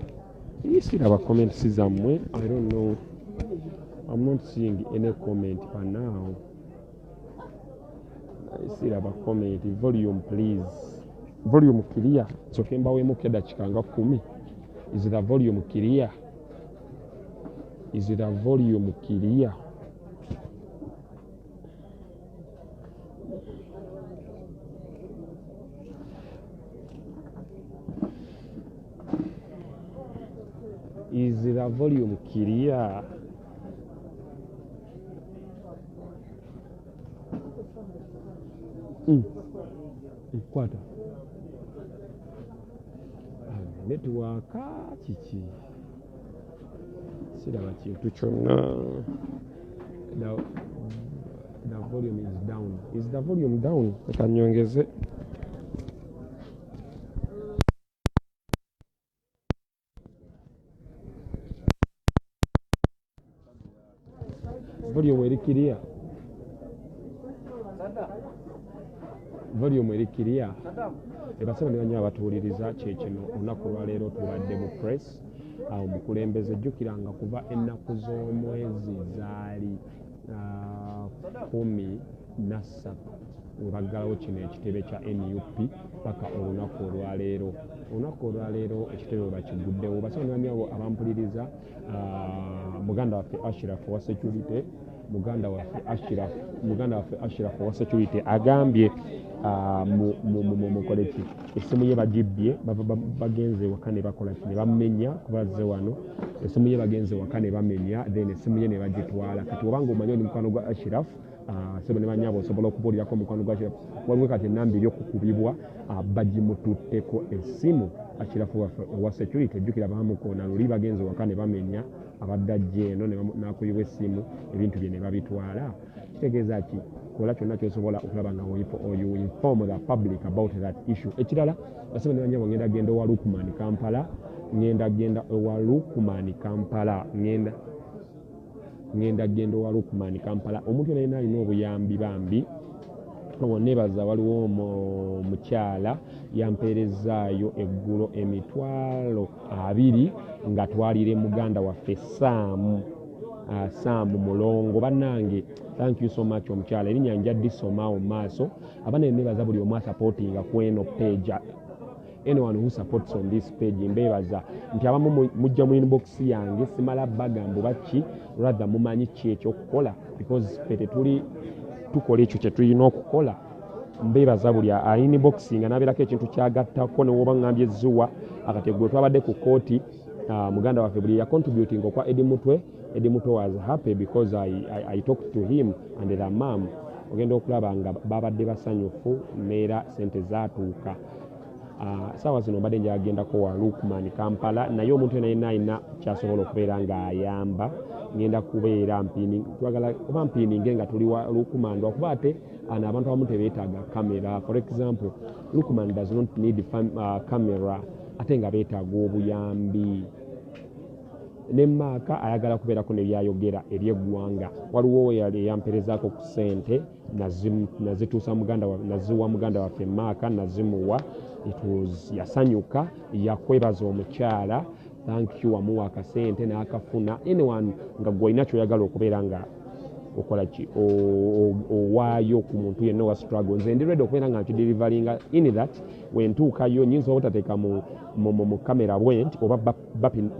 siraba comments zammwe I don't know I'm not seeing any comment for now siraba comment volume please volume clear soke mbawemu kedakika nga 10 is the volume clear is the volume clear is the volume clear kwata networka kiki siraba kintu kyonna the volume is down is the volume down ekanyongeze volume erikiriya volume erikiriya ebasaba ne banywa abatuwuliriza kyekino olunaku lwaleero tubadde mu press awo mukulembeze jjukiranga kuva ennaku z'omwezi zaali 13 we baggalawo kino ekitebe kya NUP paka olunaku olwaleero ekitebe we bakiguddewo basaba ne banywa abampuliriza muganda waffe Ashraf wa security muganda waffe Ashraf wa security agambye mukoleki essimu ye bagibbye bagenze waka ne bakola ne bamenya kubazze wano essimu ye bagenze waka ne bamenya then essimu ye ne bagitwala kati obanga omanyi oli mukwano gwa Ashraf sebo ne banyabo osobola okubuulirako mukwano gwa Ashraf waliwo kati enamba eryokukubibwa bagimututteko essimu Ashraf wa security ejjukira baamukoona luli bagenze waka ne bamenya abadde ajja eno n'akuyibwa essimu ebintu bye ne babitwala kitegeeza ki kola kyonna kyosobola okulaba nga you inform the public about that issue ekirala basaba ne banyabo ngenda genda owa Lukman Kampala ngenda genda owa Lukman Kampala omuntu yena alina obuyambi bambi nebaza waliwo mukyala yampeerezaayo eggulo $20,000 nga twalire muganda waffe Saamu Mulongo bannange thank you so much omukyala erinnya njaddisomawo maaso abanene nebaza buli omu asupportinga ku eno page anyone who supports on this page mbebaza nti abamu mujja mu inbox yange simala bagambo baki rather mumanyi ki ekyokukola because fete tuli tukola ekyo kye tulina okukola mbebaza buli inboxing anabeerako ekintu kyagattako ne woba ngambye ezzuwa akategwe twabadde ku kooti muganda waffe buli contributing okwa Eddie Mutwe was happy because I talked to him and the mom ogenda okulaba nga babadde basanyufu neera sente zaatuuka saawa zino mbadde njagendako wa Lukman Kampala naye omuntu yenna alina kyasobola okubeera ng'ayamba ngenda kubeera twagala kuba mpiininge nga tuli wa Lukman lwakuba ate abantu abamu tebeetaaga kamera for example Lukman does not need camera ate nga beetaaga obuyambi ne Maaka ayagala kubeerako ne byayogera ery'eggwanga waliwo yamperezaako ku ssente nazituusa naziwa muganda waffe Maaka nazimuwa yasanyuka yakwebaza omukyala thank you amuwa akasente n'akafuna anyone nga gwolina kyoyagala okubeera nga okola ki owaayo ku muntu yenna wa struggle nze ndi ready okubeera nga nkidelivaringa in that wentuukayo nyinza obutateeka mu kamera bwent oba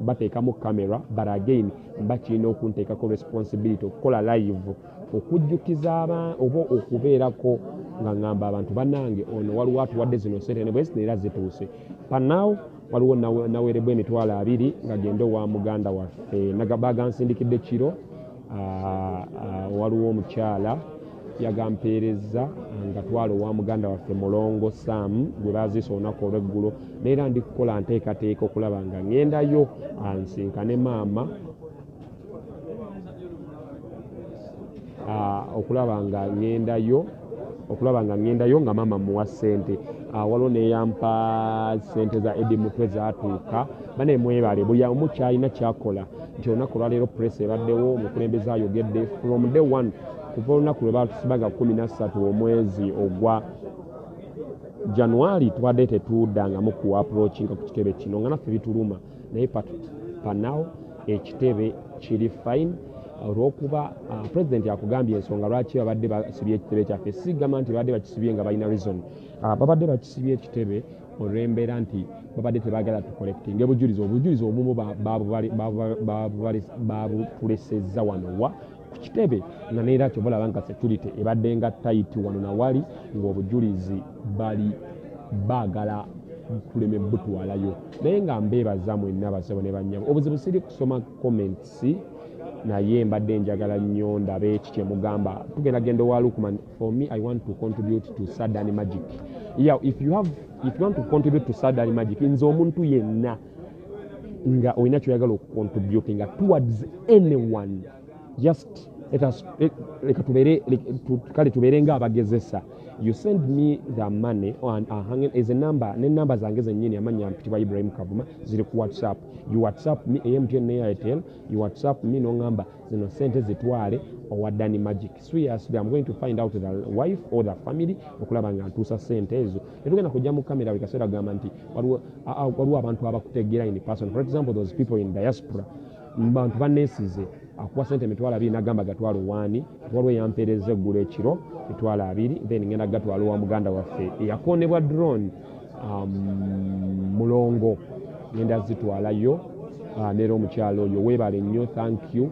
bateekamu kamera but again bakirina okunteekako responsibility okukola live okujjukiza oba okubeerako nga ngamba abantu bannange ono waliwo atuwadde zino sente ne bwezi neera zituuse panaw waliwo naweerebwa $20,000 ngagende owa muganda waffe bagansindikidde kiro waliwo omukyala yagampeereza nga twala owa muganda waffe Mulongo Sam gwe baziisa olunaku olw'eggulo neera ndi kukola nteekateeka okulaba nga ŋŋendayo ansinkane maama okulaba nga ŋŋendayo nga maama muwa ssente waliwo neeyampa ssente za Edi Mutwe zaatuuka bane mwebale buli omu kyalina kyakola nti olunaku olwaleero press ebaddewo omukulembeze ayogedde from day one kuva olunaku lwe baatusibaga 13 omwezi ogwa January tubadde tetuuddangamu ku approachinga ku kitebe kino nga naffe bituluma naye panawo ekitebe kiri fine olw'okuba pulezidenti akugambye ensonga lwaki babadde basibye ekitebe kyaffe sigamba nti babadde bakisibye nga balina reason babadde bakisibye ekitebe olw'embeera nti babadde tebaagala tukolektinga obujulizi obumu babutulesezza wano wa ku kitebe nga neera kyo balaba nga security ebadde nga tight wano nawali ng'obujulizi bali baagala tuleme butwalayo naye nga mbeebaza mwenna basebo ne bannyabo obuzibu siri kusoma comments naye mbadde njagala nnyo ndabe eki kyemugamba tugenda genda wa Lukman. For me, I want to contribute to Sadani Magic. Yeah, if you want to contribute to Sadani Magic, nze omuntu yenna nga olina kyoyagala okucontributinga towards anyone, just leka tubeere nga abagezesa. You send me the money as a number, n'enamba zange zennyini amanya mpitibwa Ibrahim Kavuma ziri ku WhatsApp. You WhatsApp me MTN ne Airtel, you WhatsApp me n'ongamba zino sente zitwale owa Dani Magic. Seriously, I'm going to find out the wife or the family okulaba nga ntuusa sente ezo. Netugenda kujja mu kamera buli kaseera gamba nti waliwo abantu abakutegeera in person. For example, those people in diaspora, bantu banneesize akuwa sente emitwalo 2 n'agamba gatwalo 1 waliwo yampeereza eggulu ekiro mitwalo 2 then ngenda gatwala wa muganda waffe eyakoonebwa drone Mulongo ngenda zitwalayo neera omukyalo oyo weebale nnyo, thank you.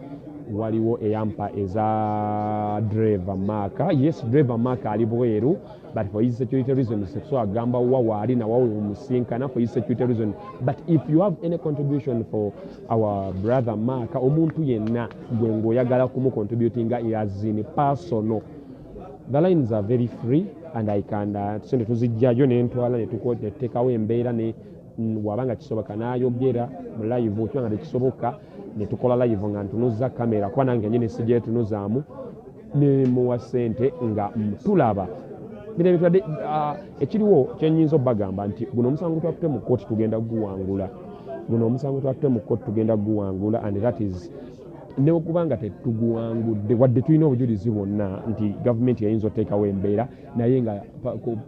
Waliwo eyampa eza driver Maka. Yes, driver Maka ali bweru, but for his security reasons so agamba waali na wawe umusinkana for his security reason. But if you have any contribution for our brother Maka, omuntu yenna gwe ng'oyagala kumucontributing as in personal, the lines are very free and I can tusente tuzijjayo n'entwala netuteekawo embeera ne wabanga kisoboka n'ayogera mu live okiwanga tekisoboka netukola live nga ntunuza kamera kuba nange nyini sijetunuzaamu nemuwa ssente nga tulaba bino ebitwadde ekiriwo kyenyinza obbagamba nti guno omusango twatte mu kkooti tugenda guwangula and that is neokubanga tetuguwangudde wadde tulina obujulizi bwonna nti gavumenti yayinza oteekawo embeera naye nga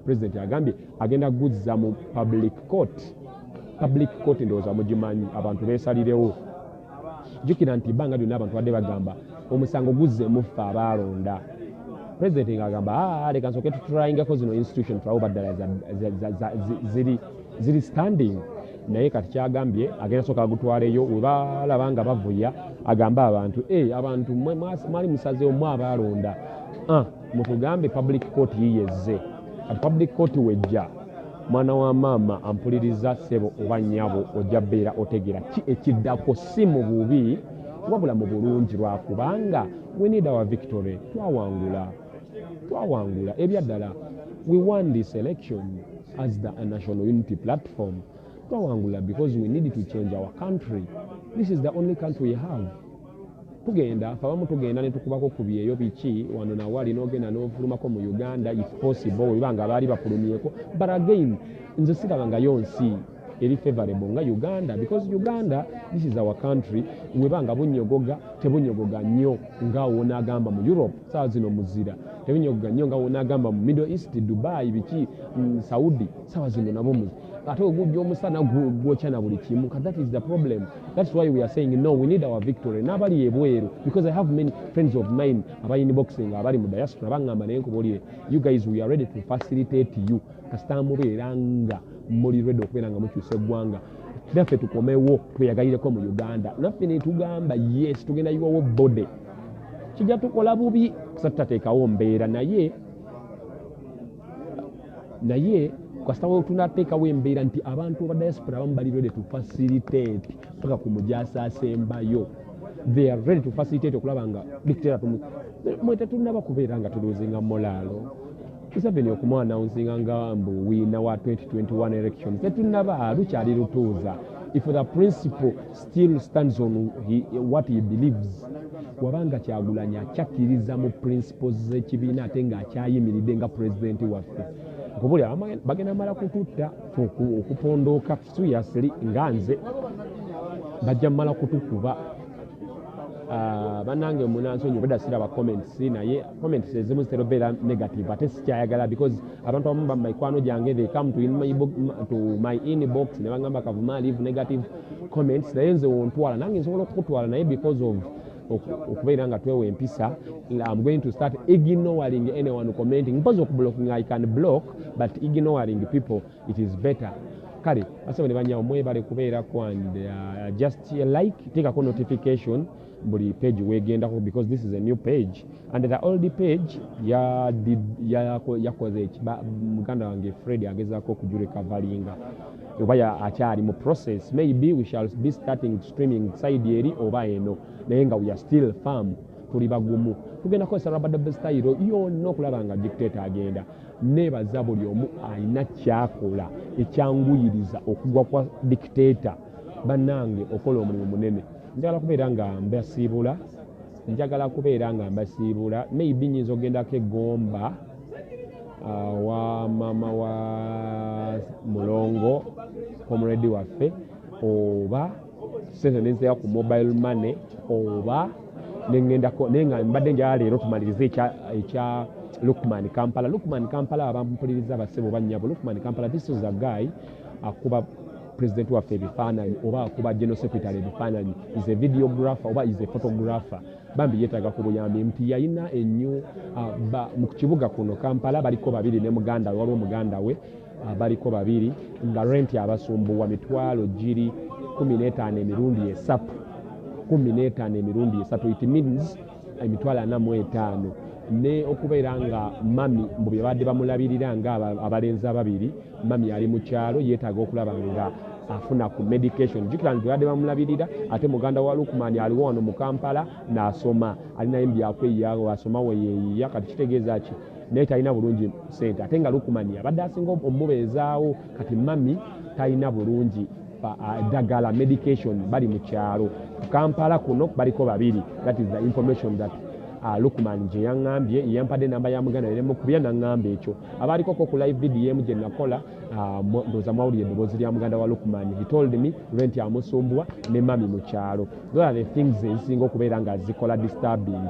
president agambye agenda guzza mu public court ndowooza mugimanyi abantu beesalirewo. Jjukira nti bbanga lyonna abantu badde bagamba omusango guzzeemu ffe abaalonda. President ng'agamba leka nsooke tutryingako zino institution tulawo baddala ziri standing, naye kati kyagambye agenda sooka agutwaleyo we balaba nga bavuya agamba abantu abantu mwali musazeewo mu abaalonda mutugambe public court yiyezze. Kati public court wejja mwana wa maama ampuliriza ssebo oba nnyabo ojja bbeera otegera ki ekiddako si mu bubi wabula mu bulungi lwakubanga we need our victory. Twawangula ebyaddala. We won this election as the national unity platform. Twawangula because we need to change our country. This is the only country we have. Tugenda abamu tugenda ne tukubako ku byeyo biki wano nawali n'ogenda n'ofulumako mu Uganda if possible webanga baali bafulumyeko, but again nze sirabangayo nsi eri favorable nga Uganda because Uganda, this is our country. Webanga bunyogoga tebunyogoga nnyo nga wonaagamba mu Europe saa zino muzira, tebunyogoga nnyo nga wonaagamba mu Middle East, Dubai biki Saudi saa zino nabo muzira ate ogujja omusana gwokya na buli kimu. That is the problem. That's why we are saying no, we need our victory. N'abali ebweru, because I have many friends of mine abayini boxing abali mu diaspora bangamba naye nkubuulire, you guys, we are ready to facilitate you kasita mubeera nga muli ready okubeera nga mukyusa eggwanga naffe tukomewo tweyagalireko mu Uganda. Naffe ne tugamba yes tugenda yiwawo bode kijja tukola bubi kusa tutateekawo mbeera naye kasitawo tunateekawo embeera nti abantu ba diaspora abamu bali ready to facilitate paka ku mujaasa asembayo. they are ready to facilitate okulaba nga dictator mwe tetunnaba kubeera nga tuluzinga molaalo Museveni okumuannouncinga nga mbu wiina wa 2021 elections tetunnaba lukyali lutuuza. If the principle still stands on what he believes, wabanga Kyagulanyi akyakkiriza mu principles z'ekibiina ate ng'akyayimiridde nga pulezidenti waffe nkubuli bagenda mala kututta okupondooka seriously nga nze bajja mala kutukuba bannange munansonyi obwedda siraba comments naye comments ezimu zitera obeera negative ate sikyayagala because abantu abamu bamikwano gyange they come to my inbox ne bagamba Kavuma leave negative comments naye nze wontwala nange nsobola okukutwala naye because of okubeera nga twewa empisa I'm going to start ignoring anyone commenting because of blocking I can block but ignoring people it is better kale basaba ne banyawo mwebale kubeerako and just like teekako notification buli page wegendako because this is a new page and the old page yakoze muganda wange Fred agezaako okujuleka valinga oba akyali mu process maybe we shall be starting streaming side eri oba eno naye nga we are still firm tuli bagumu tugenda kozesa rubber style yonna okulaba nga dictator agenda nebaza buli omu alina kyakola ekyanguyiriza okugwa kwa dictator bannange okola omulimu munene njagala kubeera nga mbasiibula maybe nyinza ogendako egomba wa mama wa mulongo comrade waffe oba sente nenzeya ku mobile money oba nengendako nenga mbadde njala leero tumalirize ekya Lukman Kampala abampuliriza basebo bannyabo Lukman Kampala this is a guy akuba president waffe ebifaananyi oba akuba general secretary ebifaananyi is a videographer oba is a photographer bambi yeetaga ku buyambi nti yalina ennyo mu kibuga kuno Kampala baliko babiri ne muganda waliwo muganda we baliko babiri nga rent abasumbuwa mitwalo giri 15 emirundi esatu 15 emirundi esatu it means emitwalo 45 ne okubeera nga mami mbu byabadde bamulabirira nga abalenzi ababiri mami ali mu kyalo yeetaaga okulaba nga afuna ku medication jukira nti byabadde bamulabirira ate muganda wa Lukman aliwo wano mu Kampala n'asoma alinayo byakweyawo asoma weyeeya kati kitegeeza ki naye talina bulungi sente ate nga Lukman abadde asinga omubeezaawo kati mami talina bulungi ddagala medication bali mu kyalo Kampala kuno baliko babiri that is the information that Lukman gye yaŋŋambye yampadde namba ya muganda ne mukubya naŋŋamba ekyo abaaliko ku live video emu gye nakola ndowooza mwawulira eddoboozi lya muganda wa Lukman he told me rent amusumbwa ne mami mu kyalo those are the things ezisinga okubeera nga zikola disturbing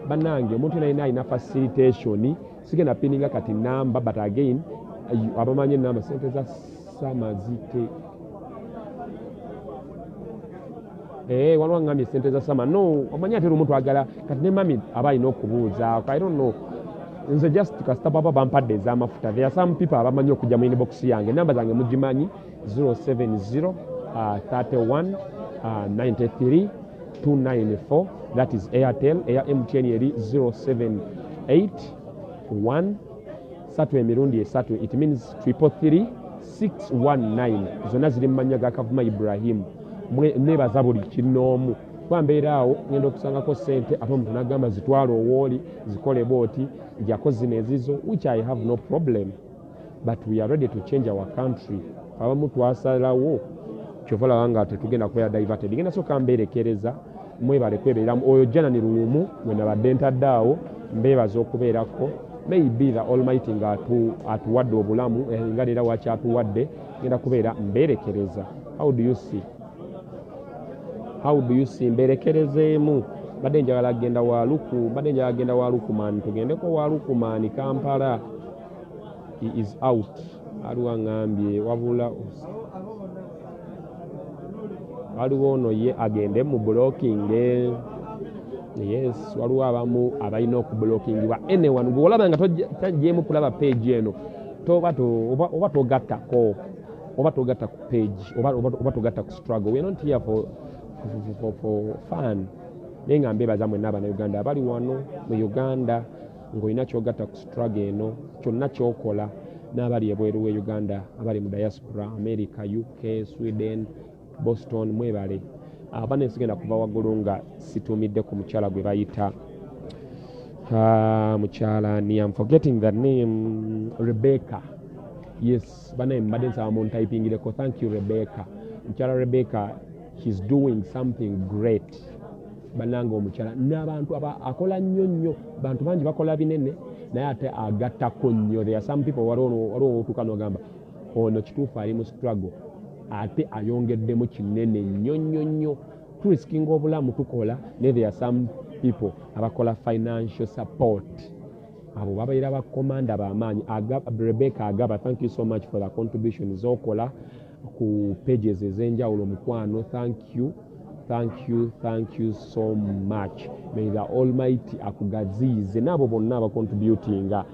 bannange omuntu alina facilitation sigenda pininga kati namba but again abamanyi enamba sente za samazite waliwo ngambye sente za sama no omanyi ate omuntu agala kati ne mami aba alina okubuuza I don't know nze just kasita baba bampadde ez'amafuta there are some people abamanyi okujja mu inbox yange namba zange mugimanyi 070 31 93 294 that is Airtel MTN eri 078 1 satu emirundi esatu it means 333 619 zonna ziri mu mannya ga Kavuma Ibrahim nebaza buli kinoomu kwambeera awo ngenda okusangako sente ate omuntu nagamba zitwala owooli zikole booti njako zino ezizo which I have no problem but we are ready to change our country abamu twasalawo kyova olaba nga tetugenda kubeera diverted ngenda soka mbeerekereza mwebale kwebeeramu oyo janani luwumu mwe nabadde ntadde awo mbeebaza okubeerako maybe the almighty nga atuwadde obulamu nga leera wakyatuwadde ngenda kubeera mbeerekereza how do you see mberekerezeemu badde njagala genda wa Lukman tugendeko wa Lukman Kampala he is out aliwo ngambye wabula waliwo ono ye agende mu blocking yes waliwo abamu abalina okublokingibwa anyone gwolaba nga tajjemu kulaba page eno oba togattako oba togatta ku page oba togatta ku struggle we are not here for fun naye nga mbeebaza mwenna Abannayuganda abali wano mu Uganda ng'olina kyogatta ku struggle eno kyonna kyokola n'abali ebweru we Uganda abali mu diaspora America UK Sweden Boston mwebale aba nensigenda kuva waggulu nga situmidde ku mukyala gwe bayita mukyala ni I'm forgetting the name, Rebecca. Yes, bana mbadde nsaba mu ntypingireko. Thank you Rebecca. Mukyala Rebecca, he's doing something great. Bananga omukyala n'abantu akola nnyo bantu bangi bakola binene naye ate agattako nnyo. There are some people waliwo otuuka n'ogamba ono kituufu ali mu struggle ate ayongeddemu kinene nnyo turiskinga obulamu tukola naye there are some people abakola financial support. Abo babaira bakomanda b'amaanyi. Rebecca Agaba, thank you so much for the contribution z'okola ku pages ez'enjawulo mukwano. Thank you so much. May the Almighty akugaziize n'abo bonna abacontributinga,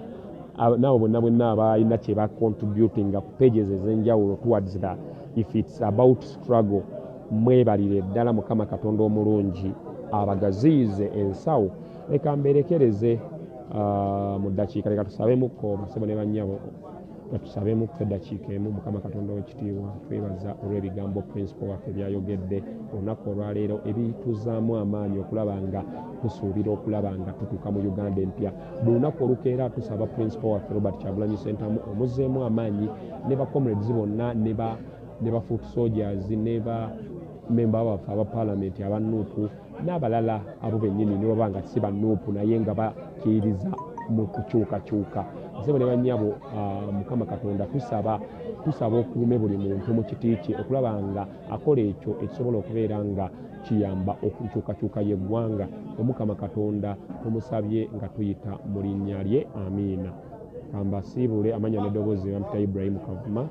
n'abo bonna bwenna abalina kye bacontributinga ku pages ez'enjawulo towards that. If it's about struggle, mwebalire ddala Mukama Katonda omulungi abagaziize ensawo. Leka mberekereze mu ddakiika, leka tusabemuko basebo ne bannyabo, tusabemuko eddakiika emu. Mukama Katonda w'ekitiibwa twebaza olw'ebigambo principal waffe byayogedde olunaku olwaleero ebituzaamu amaanyi okulaba nga tusuubira okulaba nga tutuuka mu Uganda empya. Buli lunaku olukeera tusaba principal waffe Robert Kyagulanyi Ssentamu omuzzeemu amaanyi ne ba comrades bonna ne ba foot soldiers ne ba memba baffe aba parliament aba NUP n'abalala abo bennyini ne baba nga si ba NUP naye nga bakkiririza mu kukyukakyuka. Nsebo ne bannyabo, Mukama Katonda tusaba okuume buli muntu mu kiti kye okulaba nga akola ekyo ekisobola okubeera nga kiyamba okukyukakyuka y'eggwanga. Omukama Katonda tumusabye nga tuyita mu linnya lye, amiina. Kambasiibule, amanya n'eddoboozi bampita Ibrahim Kavuma.